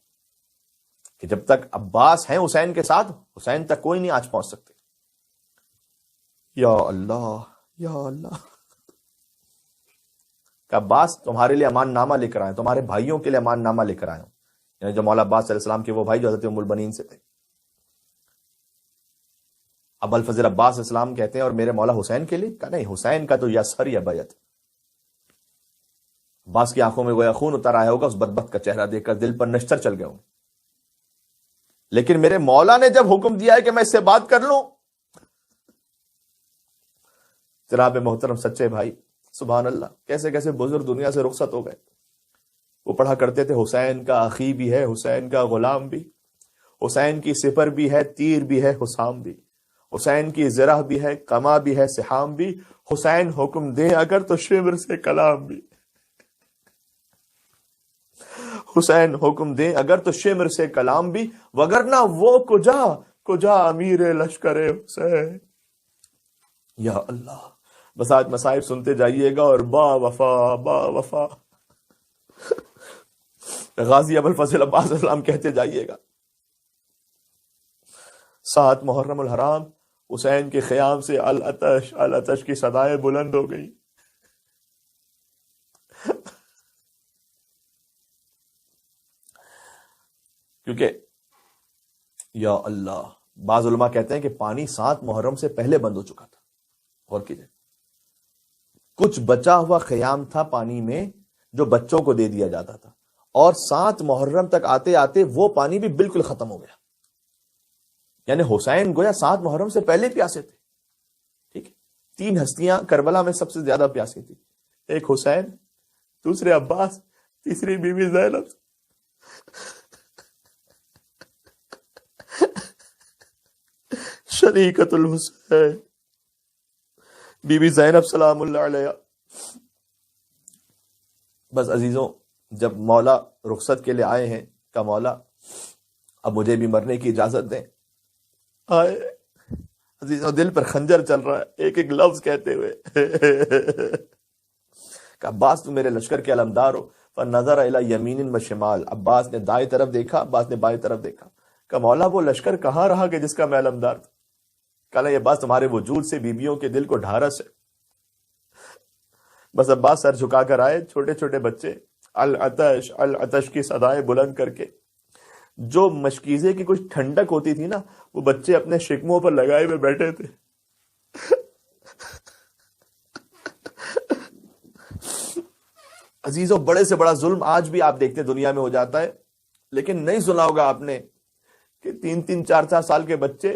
کہ جب تک عباس ہیں حسین کے ساتھ، حسین تک کوئی نہیں آج پہنچ سکتے۔ یا اللہ، یا اللہ، کہ عباس تمہارے لیے امان نامہ لے کر آئے، تمہارے بھائیوں کے لیے امان نامہ لے کر آئے ہوں، یعنی جو مولا عباس علیہ السلام کے وہ بھائی جو حضرت ام البنین سے تھے۔ اب الفضل عباس علیہ السلام کہتے ہیں اور میرے مولا حسین کے لیے؟ کہا نہیں، حسین کا تو یا سر یا بیعت۔ عباس کی آنکھوں میں گویا خون اتر آیا ہوگا اس بدبخت کا چہرہ دیکھ کر، دل پر نشتر چل گئے ہوں۔ لیکن میرے مولا نے جب حکم دیا ہے کہ میں اس سے بات کر لوں، جناب محترم سچے بھائی، سبحان اللہ، کیسے کیسے بزرگ دنیا سے رخصت ہو گئے۔ وہ پڑھا کرتے تھے حسین کا اخی بھی ہے، حسین کا غلام بھی، حسین کی سپر بھی ہے، تیر بھی ہے، حسام بھی، حسین کی زرہ بھی ہے، کما بھی ہے، سحام بھی، حسین حکم دے اگر تو شمر سے کلام بھی، حسین حکم دے اگر تو شمر سے کلام بھی، وگرنہ وہ کجا امیر لشکر حسین۔ یا اللہ، بس آج مصائب سنتے جائیے گا اور با وفا غازی ابوالفضل عباس علیہ السلام کہتے جائیے گا۔ 7 محرم الحرام، حسین کے خیام سے العطش کی صدائیں بلند ہو گئی۔ کیونکہ یا اللہ، بعض علماء کہتے ہیں کہ پانی 7 محرم سے پہلے بند ہو چکا تھا۔ غور کیجئے، کچھ بچا ہوا خیام تھا پانی میں جو بچوں کو دے دیا جاتا تھا، اور 7 محرم تک آتے آتے وہ پانی بھی بالکل ختم ہو گیا۔ یعنی حسین گویا 7 محرم سے پہلے پیاسے تھے۔ ٹھیک ہے، 3 ہستیاں کربلا میں سب سے زیادہ پیاسی تھی، ایک حسین، دوسرے عباس، تیسری بی بی زینب۔ شریکت الحسین، بی بی زینب سلام اللہ علیہ۔ بس عزیزوں، جب مولا رخصت کے لیے آئے ہیں، کہ مولا اب مجھے بھی مرنے کی اجازت دیں۔ آئے عزیزوں، دل پر خنجر چل رہا ہے ایک ایک لفظ کہتے ہوئے کہ عباس تم میرے لشکر کے علمدار ہو۔ فنظر الی یمین و شمال، عباس نے دائیں طرف دیکھا، عباس نے بائیں طرف دیکھا، کہ مولا وہ لشکر کہاں رہا کہ جس کا میں علمدار تھا؟ کہا یہ بات تمہارے وجود سے بیبیوں کے دل کو ڈھارس ہے۔ بس عباس سر جھکا کر آئے، چھوٹے چھوٹے بچے العطش العطش کی صدائیں بلند کر کے، جو مشکیزے کی کچھ ٹھنڈک ہوتی تھی نا، وہ بچے اپنے شکموں پر لگائے ہوئے بیٹھے تھے۔ عزیزوں، بڑے سے بڑا ظلم آج بھی آپ دیکھتے دنیا میں ہو جاتا ہے، لیکن نہیں سنا ہوگا آپ نے کہ 3-3 4-4 سال کے بچے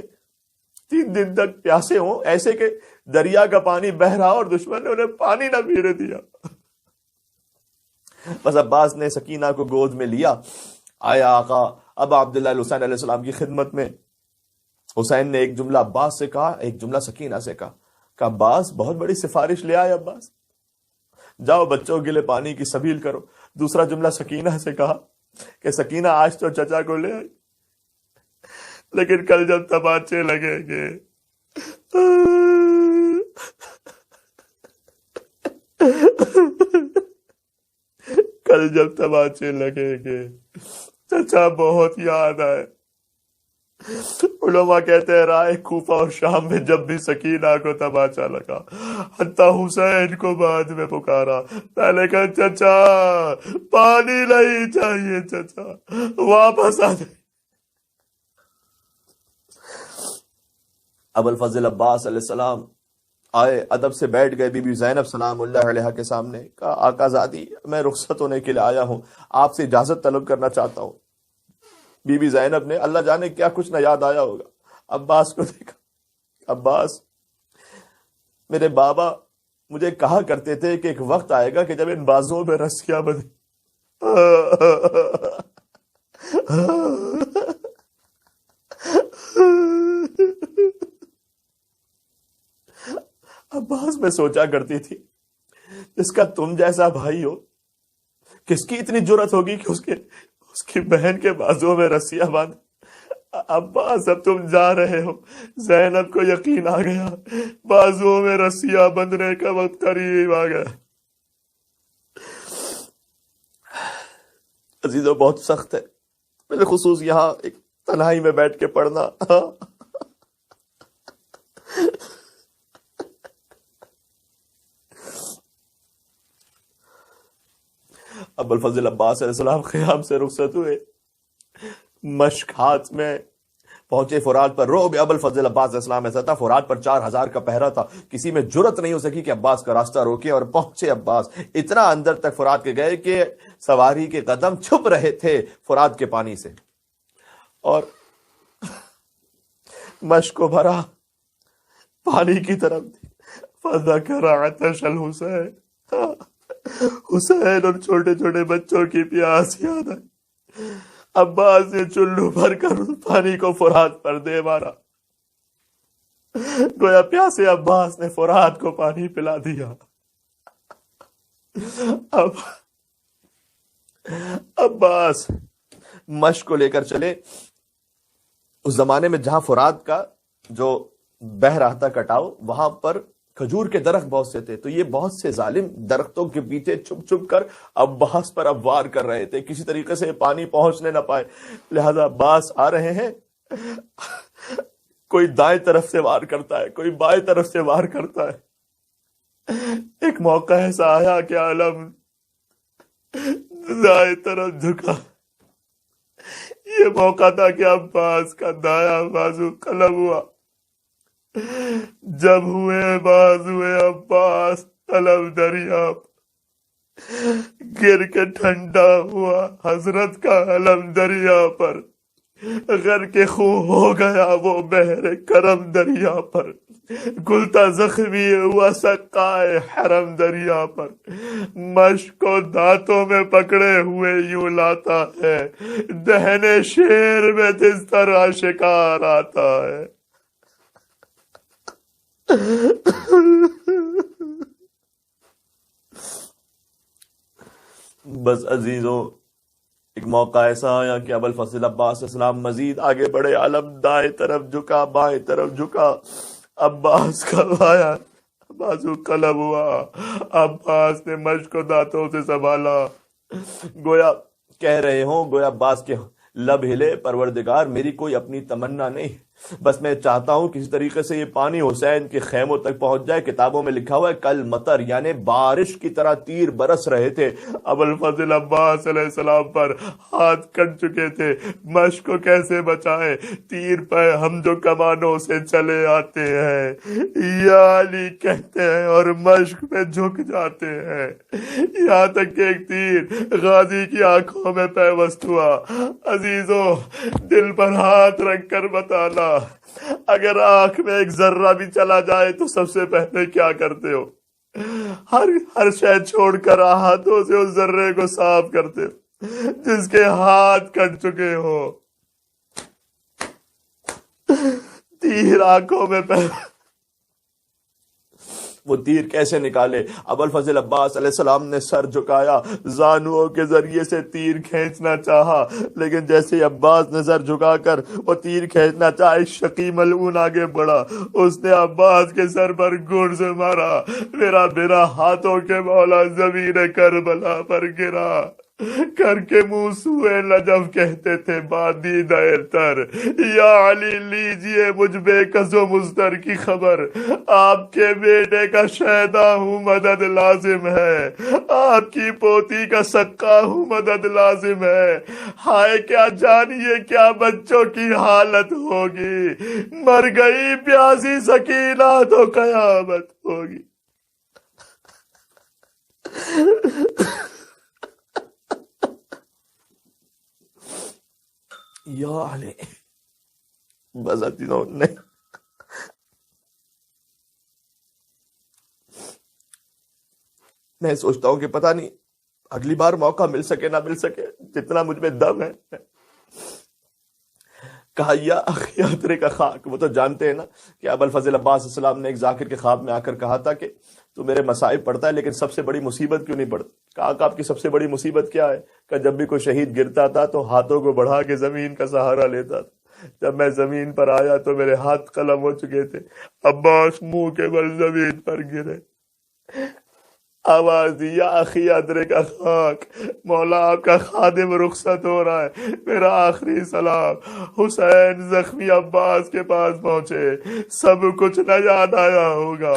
3 دن تک پیاسے ہوں، ایسے کہ دریا کا پانی بہ رہا اور دشمن نے انہیں پانی نہ پینے دیا۔ بس عباس نے سکینہ کو گود میں لیا، آیا آقا اب عبداللہ الحسین علیہ السلام کی خدمت میں۔ حسین نے ایک جملہ عباس سے کہا، ایک جملہ سکینہ سے کہا کہ عباس بہت بڑی سفارش لے آئے، عباس جاؤ بچوں کے لیے پانی کی سبیل کرو۔ دوسرا جملہ سکینہ سے کہا، کہ سکینہ آج تو چچا کو لے آئی، لیکن کل جب تماچے لگیں گے کل جب تماچے لگیں گے چچا بہت یاد آئے۔ علماء کہتے ہیں رائے کوفہ اور شام میں جب بھی سکینہ کو تماچا لگا، حتیٰ حسین کو بعد میں پکارا، پہلے کہا چچا پانی نہیں چاہیے، چچا واپس آ جائے۔ ابو الفضل عباس علیہ السلام آئے، ادب سے بیٹھ گئے، بی بی زینب سلام اللہ علیہا کے سامنے، کہا آقا زادی میں رخصت ہونے کے لیے آیا ہوں، آپ سے اجازت طلب کرنا چاہتا ہوں۔ بی بی زینب نے اللہ جانے کیا کچھ نہ یاد آیا ہوگا، عباس کو دیکھا، عباس میرے بابا مجھے کہا کرتے تھے کہ ایک وقت آئے گا کہ جب ان بازوں میں رسیاں بندھی۔ عباس میں سوچا کرتی تھی جس کا تم جیسا بھائی ہو کس کی اتنی جرت ہوگی کہ اس کی بہن کے بازوں میں رسیاں باندھ۔ عباس اب تم جا رہے ہو، زینب کو یقین آ گیا بازوں میں رسیاں بندھنے کا وقت قریب آ گیا۔ عزیزو بہت سخت ہے بالخصوص یہاں ایک تنہائی میں بیٹھ کے پڑھنا۔ ابو الفضل عباس علیہ السلام خیام سے رخصت ہوئے، مشک ہاتھ میں پہنچے فرات پر۔ رعب ابو الفضل عباس علیہ السلام ایسا تھا، فرات پر 4000 کا پہرا تھا، کسی میں جرت نہیں ہو سکی کہ عباس کا راستہ روکے، اور پہنچے عباس اتنا اندر تک فرات کے گئے کہ سواری کے قدم چھپ رہے تھے فرات کے پانی سے، اور مشک کو بھرا پانی کی طرف دی۔ فذکر عطش الحسین، حسین اور چھوٹے چھوٹے بچوں کی پیاس یاد آئی۔ عباس نے چلو بھر کر پانی کو فرات پر دے مارا، گویا پیاسے عباس نے فرات کو پانی پلا دیا۔ اب عباس مشک کو لے کر چلے۔ اس زمانے میں جہاں فرات کا جو بہ رہا تھا کٹاؤ، وہاں پر کھجور کے درخت بہت سے تھے، تو یہ بہت سے ظالم درختوں کے پیچھے چھپ چھپ کر عباس پر اب وار کر رہے تھے، کسی طریقے سے پانی پہنچنے نہ پائے۔ لہذا عباس آ رہے ہیں، کوئی دائیں طرف سے وار کرتا ہے، کوئی بائیں طرف سے وار کرتا ہے۔ ایک موقع ایسا آیا کہ عالم دائیں طرف جھکا۔ یہ موقع تھا کہ عباس کا دایاں بازو قلم ہوا۔ جب ہوئے بازوئے عباس قلم دریا، گر کے ٹھنڈا ہوا حضرت کا علم دریا پر، غر کے خون ہو گیا وہ بحر کرم دریا پر، گلتا زخمی ہوا سقائے حرم دریا پر، مشک کو دانتوں میں پکڑے ہوئے یوں لاتا ہے، دہنے شیر میں جس طرح شکار آتا ہے۔ بس عزیزوں، ایک موقع ایسا آیا کہ ابو الفضل عباس علیہ السلام مزید آگے بڑھے، علم دائیں طرف جھکا، بائیں طرف جھکا، عباس کا آیا بازو قلم ہوا، عباس نے مشک کو دانتوں سے سنبھالا، گویا کہہ رہے ہوں، گویا عباس کے لب ہلے، پروردگار میری کوئی اپنی تمنا نہیں، بس میں چاہتا ہوں کسی طریقے سے یہ پانی حسین کے خیموں تک پہنچ جائے۔ کتابوں میں لکھا ہوا ہے کل مطر یعنی بارش کی طرح تیر برس رہے تھے، ابو الفضل عباس علیہ السلام پر ہاتھ کٹ چکے تھے، مشک کو کیسے بچائے، تیر پہ ہم جو کمانوں سے چلے آتے ہیں یا علی کہتے ہیں اور مشک پہ جھک جاتے ہیں، یہاں تک کہ ایک تیر غازی کی آنکھوں میں پیوست ہوا۔ عزیزوں، دل پر ہاتھ رکھ کر بتانا، اگر آنکھ میں ایک ذرہ بھی چلا جائے تو سب سے پہلے کیا کرتے ہو؟ ہر شے چھوڑ کر ہاتھوں سے اس ذرے کو صاف کرتے ہو جس کے ہاتھ کٹ چکے ہو۔ تیر آنکھوں میں وہ تیر کیسے نکالے؟ ابوالفضل عباس علیہ السلام نے سر جھکایا، زانوؤں کے ذریعے سے تیر کھینچنا چاہا، لیکن جیسے عباس نے سر جھکا کر وہ تیر کھینچنا چاہا، ایک شقی ملعون آگے بڑھا، اس نے عباس کے سر پر گوڑ سے مارا، میرا بنا ہاتھوں کے مولا زمین کربلا پر گرا۔ کر کے منہ سوئے نجف کہتے تھے بادی دیر تر، یا علی لیجئے مجھ بے کس و مضطر کی خبر، آپ کے بیٹے کا شیدا ہوں مدد لازم ہے، آپ کی پوتی کا سقا ہوں مدد لازم ہے، ہائے کیا جانیے کیا بچوں کی حالت ہوگی، مر گئی پیاسی سکینہ تو قیامت ہوگی۔ یا علی بس نہیں، میں سوچتا ہوں کہ پتہ نہیں اگلی بار موقع مل سکے نہ مل سکے، جتنا مجھ میں دم ہے۔ کہا یا اخی ادرک کا خاک، وہ تو جانتے ہیں نا کہ ابوالفضل عباس السلام نے ایک ذاکر کے خواب میں آ کر کہا تھا کہ تو میرے مصائب پڑھتا ہے لیکن سب سے بڑی مصیبت کیوں نہیں پڑتا؟ کہا کہ آپ کی سب سے بڑی مصیبت کیا ہے؟ کہ جب بھی کوئی شہید گرتا تھا تو ہاتھوں کو بڑھا کے زمین کا سہارا لیتا تھا، جب میں زمین پر آیا تو میرے ہاتھ قلم ہو چکے تھے، عباس منہ کے بل زمین پر گرے، آواز دی یا اخی ادرک کا خاک، مولا آپ کا خادم رخصت ہو رہا ہے، میرا آخری سلام۔ حسین زخمی عباس کے پاس پہنچے، سب کچھ نہ یاد آیا ہوگا،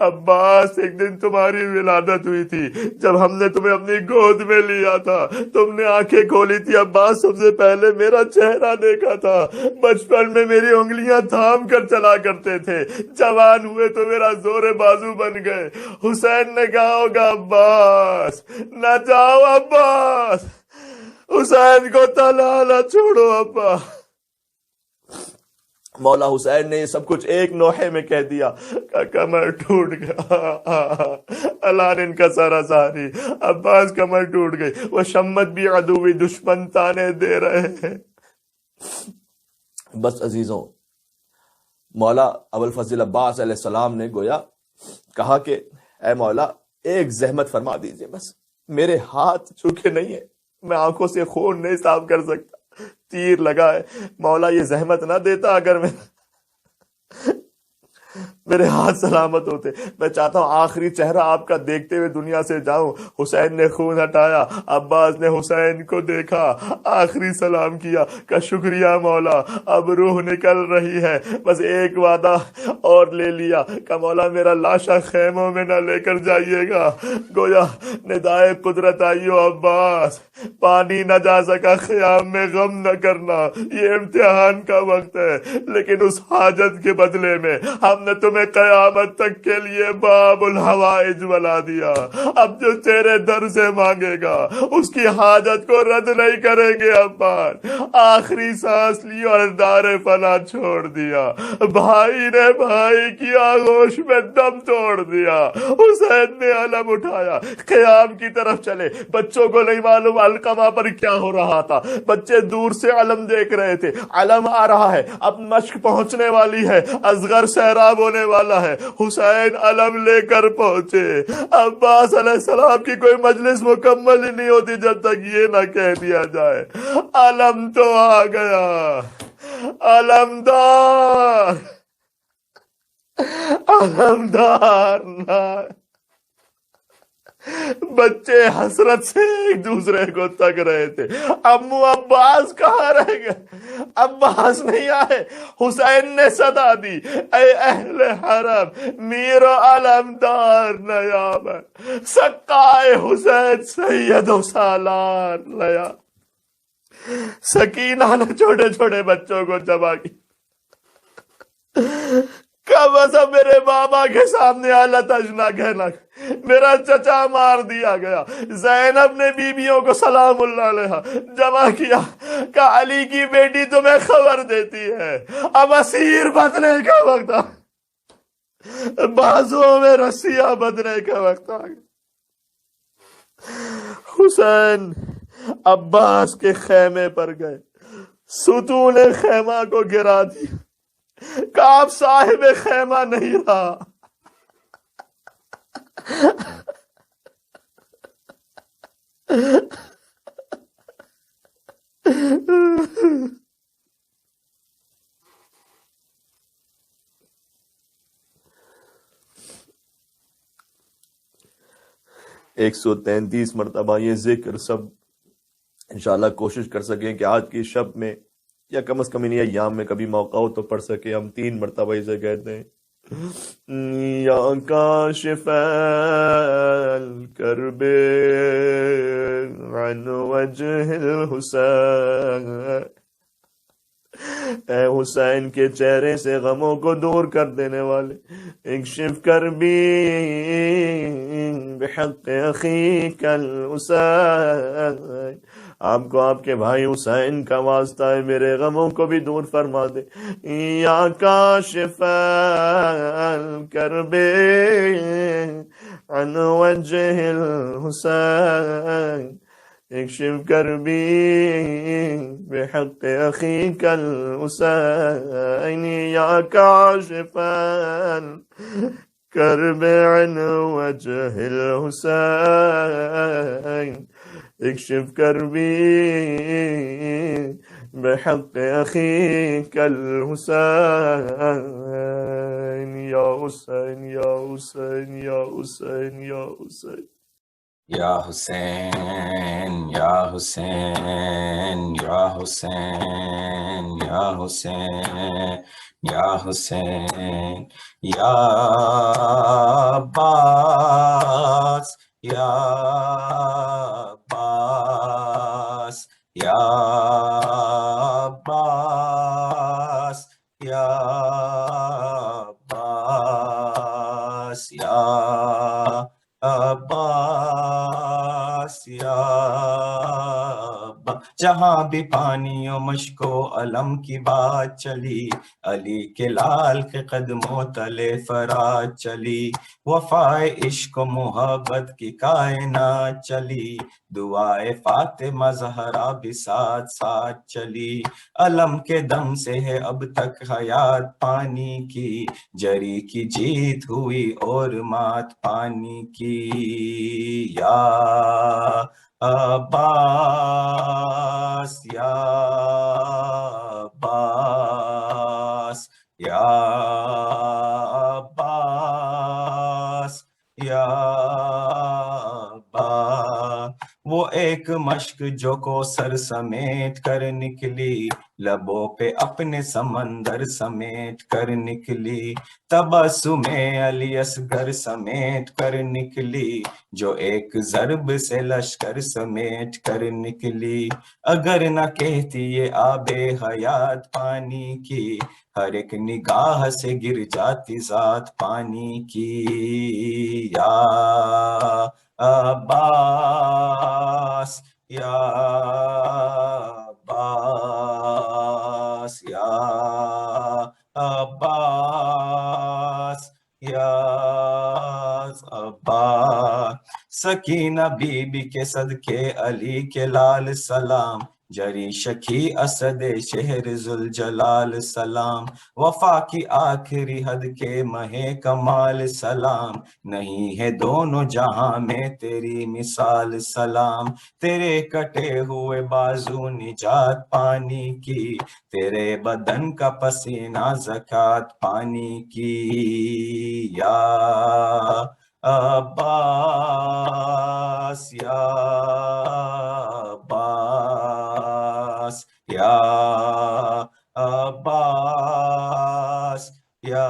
عباس ایک دن تمہاری ولادت ہوئی تھی، جب ہم نے تمہیں اپنی گود میں لیا تھا تم نے آنکھیں کھولی تھی، عباس سب سے پہلے میرا چہرہ دیکھا تھا، بچپن میں میری انگلیاں تھام کر چلا کرتے تھے، جوان ہوئے تو میرا زور بازو بن گئے۔ حسین نے کہا عباس نہ جاؤ، عباس حسین کو تلا نہ چھوڑو ابا۔ مولا حسین نے یہ سب کچھ ایک نوحے میں کہہ دیا، کمر ٹوٹ گیا، الان کا سارا ساری، عباس کمر ٹوٹ گئی، وہ شمت بھی عدوی دشمن تانے دے رہے ہیں۔ بس عزیزوں، مولا ابوالفضل عباس علیہ السلام نے گویا کہا کہ اے مولا ایک زحمت فرما دیجئے، بس میرے ہاتھ چوکے نہیں ہے، میں آنکھوں سے خون نہیں صاف کر سکتا، تیر لگا ہے، مولا یہ زحمت نہ دیتا، اگر میرے ہاتھ سلامت ہوتے، میں چاہتا ہوں آخری چہرہ آپ کا دیکھتے ہوئے دنیا سے جاؤں۔ حسین نے خون ہٹایا، عباس نے حسین کو دیکھا، آخری سلام کیا کہ شکریہ مولا، اب روح نکل رہی ہے، بس ایک وعدہ اور لے لیا کہ مولا میرا لاشا خیموں میں نہ لے کر جائیے گا۔ گویا ندائے قدرت آئیو عباس، پانی نہ جا سکا خیام میں، غم نہ کرنا، یہ امتحان کا وقت ہے، لیکن اس حاجت کے بدلے میں ہم نے تمہیں قیامت تک کے لیے باب الحوائج بنا دیا، اب جو تیرے در سے مانگے گا اس کی حاجت کو رد نہیں کریں گے۔ عباس آخری سانس لی اور دار فنا چھوڑ دیا، بھائی نے بھائی کی آغوش میں دم توڑ دیا۔ حسین نے علم اٹھایا، خیام کی طرف چلے، بچوں کو نہیں معلوم القمہ پر کیا ہو رہا تھا، بچے دور سے علم دیکھ رہے تھے، علم آ رہا ہے، اب مشق پہنچنے والی ہے، اصغر سیراب ہونے والا ہے۔ حسین علم لے کر پہنچے، عباس علیہ السلام کی کوئی مجلس مکمل ہی نہیں ہوتی جب تک یہ نہ کہہ دیا جائے علم تو آ گیا، علمدار علمدار نہ۔ بچے حسرت سے ایک دوسرے کو تک رہے تھے، امو عباس کہاں رہ گئے؟ عباس نہیں آئے۔ حسین نے صدا دی، اے اہل حرم میرا علمدار نیامن، سقائے حسین سید و سالار لیا۔ سکینہ نے چھوٹے چھوٹے بچوں کو جمع کی، کب ایسا میرے بابا کے سامنے اعلیٰ تجنا کہنا، میرا چچا مار دیا گیا۔ زینب نے بیویوں کو سلام اللہ علیہ جمع کیا کہ علی کی بیٹی تمہیں خبر دیتی ہے، اب اسیر بننے کا وقت آ گیا، بازوں میں رسیاں بندھنے کا وقت آ گیا۔ حسین عباس کے خیمے پر گئے، ستون خیمہ کو گرا دیا، کہ آپ صاحب خیمہ نہیں رہا، ایک 133 مرتبہ یہ ذکر سب انشاءاللہ کوشش کر سکیں کہ آج کی شب میں یا کم از کم انہیں ایام میں کبھی موقع ہو تو پڑھ سکے. ہم 3 مرتبہ اسے کہتے ہیں. یا کاشف الکرب عن وجہ الحسین، اے حسین کے چہرے سے غموں کو دور کر دینے والے، اکشف کربی بحق اخیک الحسین، آپ کو آپ کے بھائی حسین کا واسطہ ہے، میرے غموں کو بھی دور فرما دے. یا کاشف الکرب عن وجہ الحسین، اکشف کربی بحق اخیک الحسین، یا کاشف الکرب عن وجہ الحسین، اکشف کربی بحق اخیک الحسین، یا حسین یا حسین یا حسین یا حسین. یا حسین یا حسین یا حسین یا حسین یا حسین یا عباس یا عباس یا عباس یا عباس یا عباس یا جہاں بھی پانی و مشک و علم کی بات چلی، علی کے لال کے قدموں تلے فرات چلی، وفائے عشق و محبت کی کائنات چلی، دعائے فاطمہ زہرا بھی ساتھ ساتھ چلی، علم کے دم سے ہے اب تک حیات پانی کی، جری کی جیت ہوئی اور مات پانی کی. یا عباس یا عباس یا عباس یا عباس، وہ ایک مشک جو کو سر سمیٹ کر نکلی، لبوں پہ اپنے سمندر سمیٹ کر نکلی، تبسم علی اصغر سمیٹ کر نکلی، جو ایک ضرب سے لشکر سمیٹ کر نکلی. اگر نہ کہتی یہ آب حیات پانی کی، ہر ایک نگاہ سے گر جاتی ذات پانی کی. یا عباس یا عباس یا عباس یا عباس، سکینہ بی بی کے صدقے علی کے لال سلام، جری شکی اسد شہر ذوالجلال سلام، وفا کی آخری حد کے مہ کمال سلام، نہیں ہے دونوں جہاں میں تیری مثال سلام، تیرے کٹے ہوئے بازو نجات پانی کی، تیرے بدن کا پسینہ زکات پانی کی. یا عباس یا عباس یا عباس یا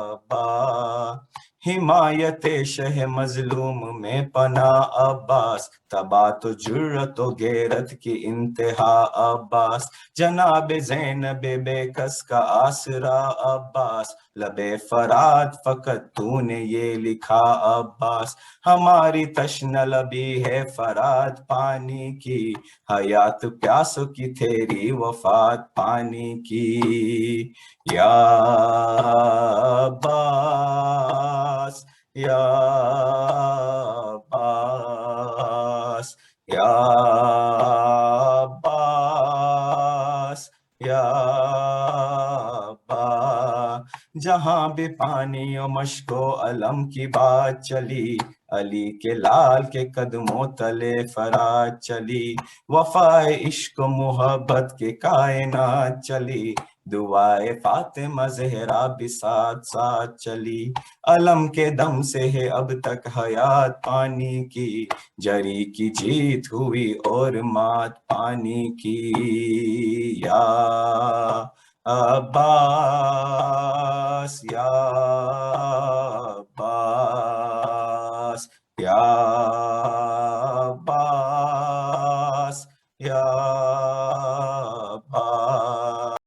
عباس، حمایت شہ مظلوم میں پناہ عباس، تبات و جرت و غیرت کی انتہا عباس، جناب زینب بے کس کا آسرا عباس، لبے فرات فقط تو نے یہ لکھا عباس، ہماری تشن لبی ہے فرات پانی کی، حیات پیاسوں کی تیری وفات پانی کی. یا عباس یا عباس یا عباس یا عباس، جہاں بھی پانی و مشق و علم کی بات چلی، علی کے لال کے قدموں تلے فرات چلی، وفائے عشق و محبت کے کائنات چلی، دعائے فاطمہ زہرا بھی ساتھ ساتھ چلی، علم کے دم سے ہے اب تک حیات پانی کی، جری کی جیت ہوئی اور مات پانی کی، یا عباس یا عباس یا عباس یا عباس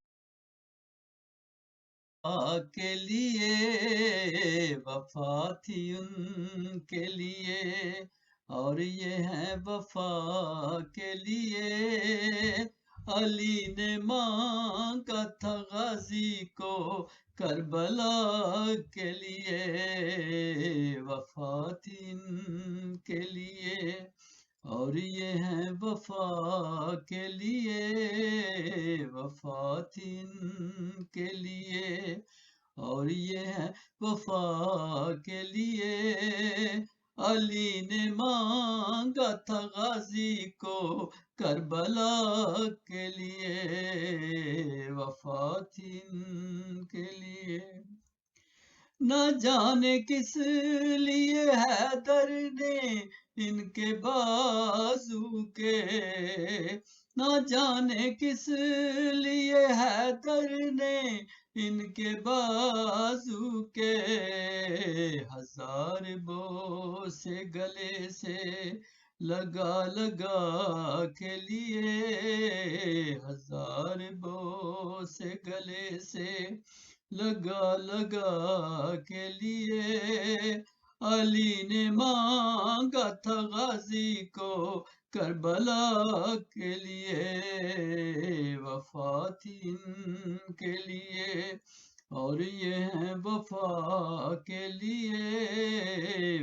کے لیے وفا تھی ان کے لیے، اور یہ ہے وفا کے لیے، علی نے مانگا تھا غازی کو کربلا کے لیے، وفا تھی ان کے لیے، اور یہ ہے وفا کے لیے، وفا تھی ان کے لیے، اور یہ ہے وفا کے لیے، علی نے مانگا تھا غازی کو کربلا کے لیے، وفا تھی ان کے لیے، نہ جانے کس لیے حیدر نے ان کے بازو کے، نہ جانے کس لیے حیدر نے ان کے بازو کے، ہزار بوسے گلے سے لگا لگا کے لیے، ہزار بوسے گلے سے لگا لگا کے لیے، علی نے مانگا تھا غازی کو کربلا کے لیے، وفا تھی ان کے لیے، اور یہ ہے وفا کے لیے،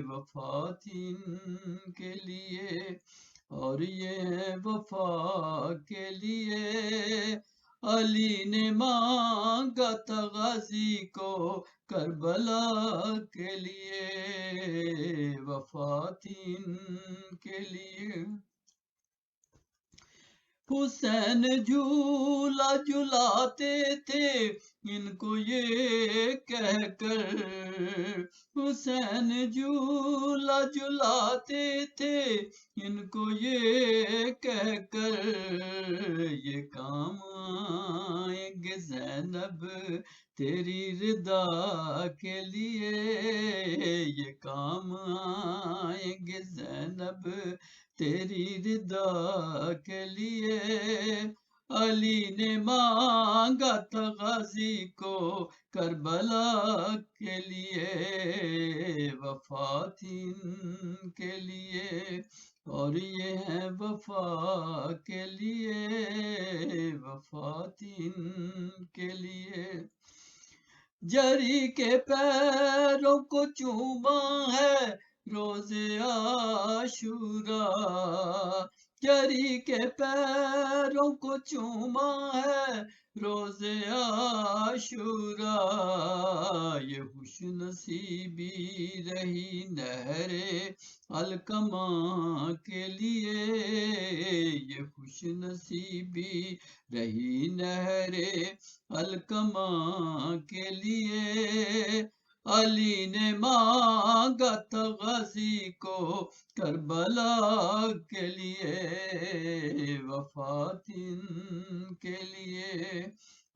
وفا تھی ان کے لیے، اور یہ ہے وفا کے لیے، علی نے مانگا تھا غازی کو کربلا کے لیے، وفا تھی ان کے لیے، حسین جھولا جھلاتے تھے ان کو یہ کہہ کر، حسین جھولا جھلاتے تھے ان کو یہ کہہ کر، یہ کام آئیں گے زینب تیری رضا کے لیے، یہ کام آئیں گے زینب تیری رضا کے لیے، علی نے مانگا تھا غازی کو کربلا کے لیے، وفا تھی ان کے لیے، اور یہ ہے وفا کے لیے، وفا تھی ان کے لیے، جری کے پیروں کو چوما ہے روز عاشورا، جری کے پیروں کو چوما ہے روز عاشورا، یہ خوش نصیبی رہی نہر الکما کے لیے، یہ خوش نصیبی رہی نہر الکما کے لیے، علی نے مانگا تھا غازی کو کربلا کے لیے، وفا تھی ان کے لیے،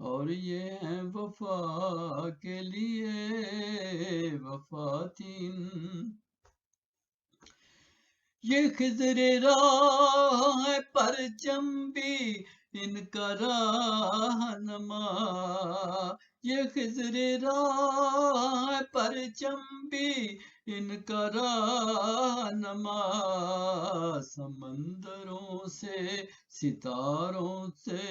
اور یہ ہے وفا کے لیے، وفا تھی ان، یہ خضر راہ ہے پرچم بھی ان کا راہنما، یہ خضر راہ ہے پرچم بھی ان کا راہنما، سمندروں سے ستاروں سے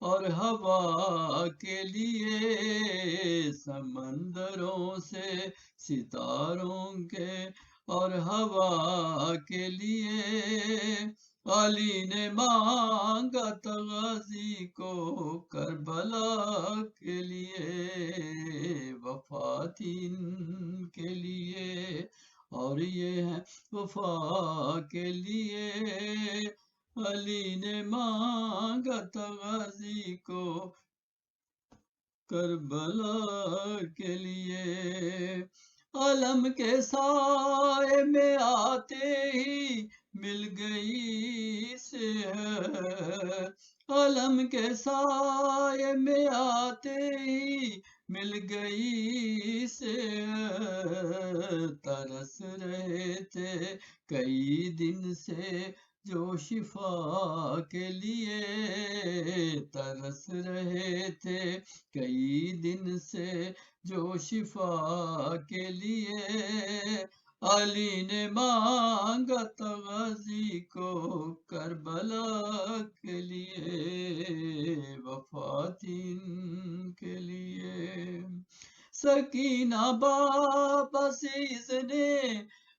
اور ہوا کے لیے، سمندروں سے ستاروں کے اور ہوا کے لیے، علی نے مانگا تھا غازی کو کربلا کے لیے، وفا تھی ان کے لیے اور یہ ہے وفا کے لیے، علی نے مانگا تھا غازی کو کربلا کے لیے، علم کے سائے میں آتے ہی مل گئی صحت، علم کے سائے میں آتے ہی مل گئی صحت، ترس رہے تھے کئی دن سے جو شفا کے لیے، ترس رہے تھے کئی دن سے جو شفا کے لیے، علی نے مانگا تھا غازی کو کربلا کے لیے، وفا تھی ان کے لیے، سکینہ بابا عزیز نے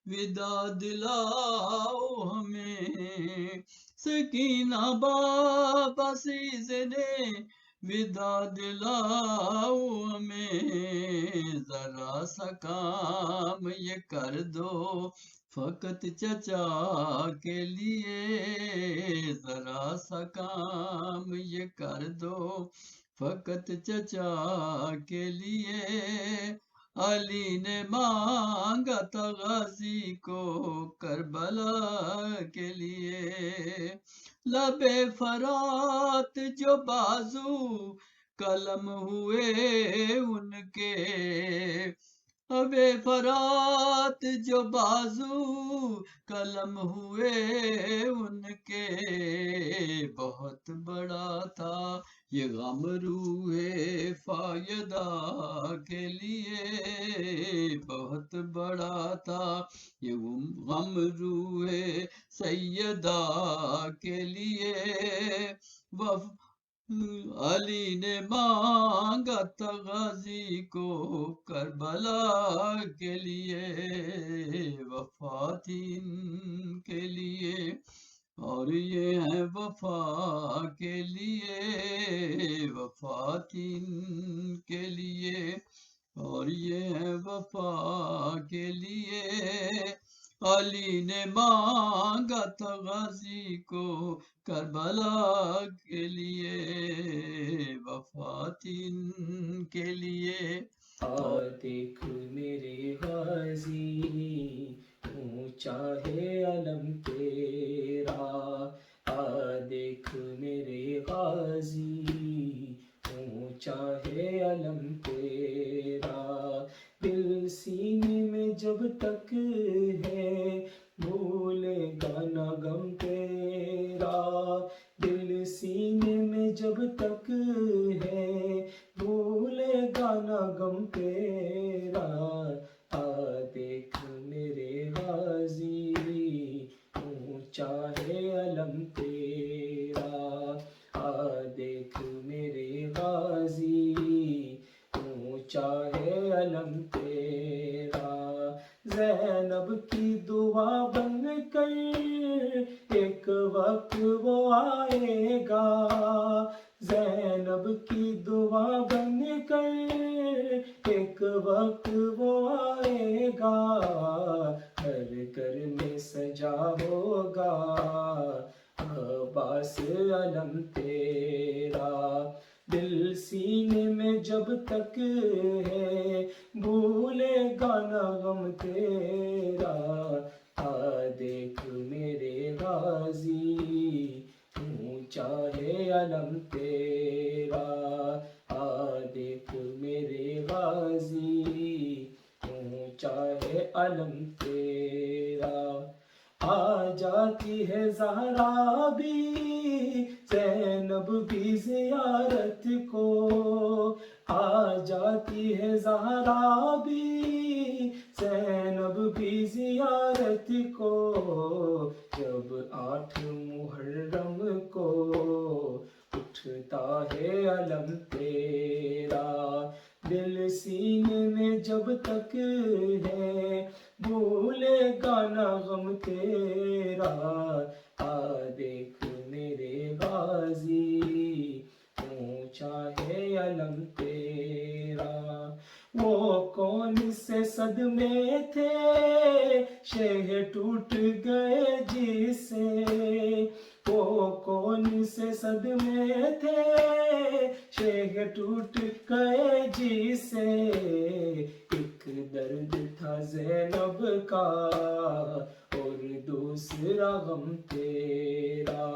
وداع دلاؤ ہمیں، سکینہ بابا عزیز نے وداع دلاؤ ہمیں، ذرا سا کام یہ کر دو فقط چچا کے لیے، ذرا سا کام یہ کر دو فقط چچا کے لیے، علی نے مانگا تھا غازی کو کربلا کے لیے، لب فرات جو بازو قلم ہوئے ان کے، لب فرات جو بازو قلم ہوئے ان کے، بہت بڑا تھا یہ غم روح فائدہ کے لیے، بہت بڑا تھا یہ غم روح سیدہ کے لیے، علی نے مانگا تھا غازی کو کربلا کے لیے، وفا تھی ان کے لیے اور یہ ہے وفا کے لیے، وفا تھی ان کے لیے اور یہ ہے وفا کے لیے، علی نے مانگا تھا غازی کو کربلا کے لیے، وفا تھی ان کے لیے۔ دیکھ میرے غازی اونچا ہے علم تیرا، دیکھ میرے غازی اونچا ہے علم تیرا، دل سینے میں جب تک ہے بھولے گا نہ غم تیرا، دل سینے میں جب تک ہے بھولے گا نہ غم تیرا، دیکھ میرے غازی اونچا ہے علم تیرا، دیکھ میرے غازی اونچا ہے علم تیرا، زینب کی دعا بن کر ایک وقت وہ آئے گا، زینب کی دعا بن کر ایک وقت وہ آئے گا، ہر گھر میں سجا ہوگا عباس علم تیرا، دل سینے میں جب تک ہے بھولے گا نہ غم تیرا، دیکھ میرے غازی اونچا ہے علم تیرا، دیکھ میرے غازی اونچا ہے علم تیرا، آ جاتی ہے زہرا بھی زینب بھی زیارت کو، آ جاتی ہے زہرا بھی زینب بھی زیارت کو، جب 8 محرم کو اٹھتا ہے علم تیرا، دل سینے میں جب تک ہے بھولے گا نہ غم تیرا، صدمے تھے شہ ٹوٹ گئے جسے، وہ کون سے صدمے تھے شہ ٹوٹ گئے جسے، ایک درد تھا زینب کا اور دوسرا غم تیرا،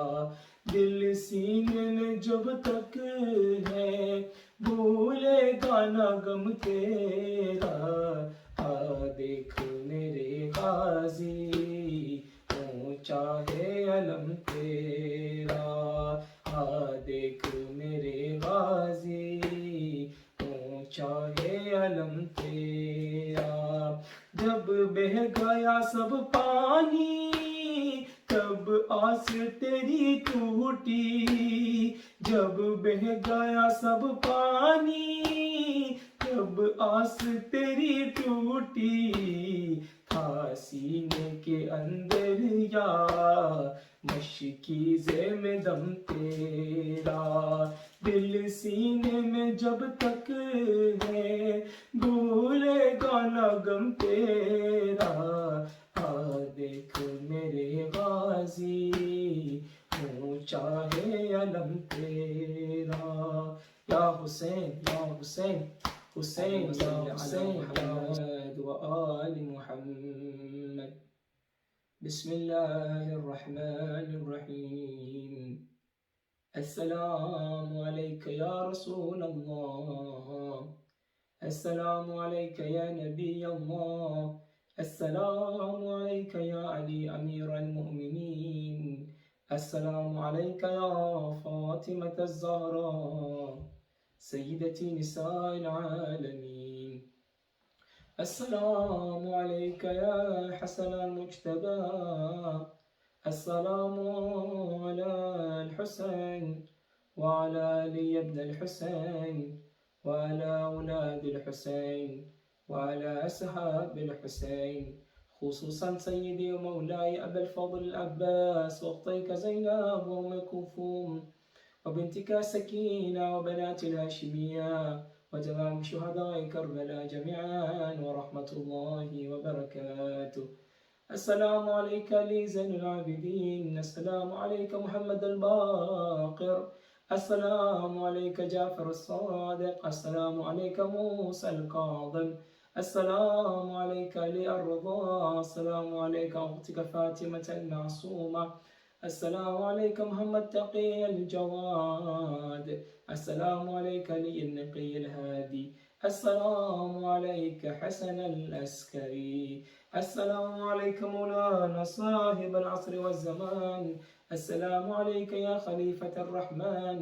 دل سینے میں جب تک ہے بھولے گا نہ غم تیرا، دیکھ میرے غازی اونچا ہے علم تیرا، دیکھ میرے غازی اونچا ہے علم تیرا، جب بہہ گیا سب پانی تب آس تیری ٹوٹی، جب بہہ گیا سب پانی تب آس تیری ٹوٹی، تھا سینے کے اندر یا مشکیزے میں دم تیرا، دل سینے میں جب تک ہے بھولے گا نہ غم تیرا، دیکھ میرے غازی اونچا ہے علم تیرا، یا حسین یا حسین حسین یا حسین محمد و آل محمد۔ بسم اللہ الرحمن الرحیم، السلام علیک یا رسول اللہ، السلام علیک یا نبی اللہ، السلام علیک یا علی امیر المؤمنین، السلام علیک یا فاطمة الزہراء سیدتی نساء العالمین، السلام علیک یا حسن المجتبى، السلام علی الحسین وعلى علی ابن الحسین وعلى اولاد الحسین وعلى اصحاب الحسین، خصوصا سیدی و مولائی ابا الفضل العباس واختیک زینب و ام کلثوم وبنتك سكينة وبنات الهاشمية وتمام شهداء كربلاء جميعا ورحمة الله وبركاته، السلام عليك علي زين العابدين، السلام عليك محمد الباقر، السلام عليك جعفر الصادق، السلام عليك موسى الكاظم، السلام عليك علي الرضا، السلام عليك أختك فاطمة المعصومة، السلام عليك محمد تقي الجواد، السلام عليك علي النقي الهادي، السلام عليك حسن العسكري، السلام عليك مولانا صاحب العصر والزمان، السلام عليك يا خليفة الرحمن،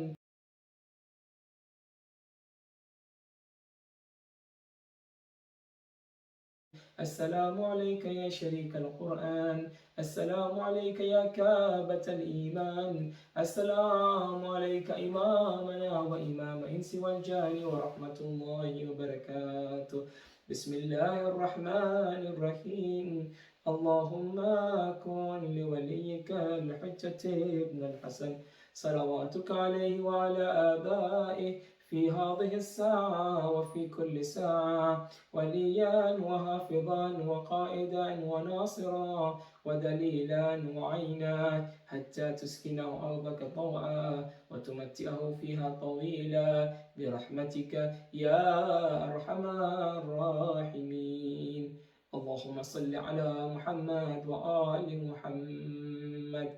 السلام عليك يا شريك القرآن، السلام عليك يا كابة الإيمان، السلام عليك إمامنا وإمام إنس والجان ورحمة الله وبركاته، بسم الله الرحمن الرحيم، اللهم كن لوليك الحجة ابن الحسن صلواتك عليه وعلى آبائه في هذه الساعة وفي كل ساعة وليا وحافظا وقائدا وناصرا ودليلا وعينا، حتى تسكنه أرضك طوعا وتمتعه فيها طويلا برحمتك يا أرحم الراحمين، اللهم صل على محمد وآل محمد.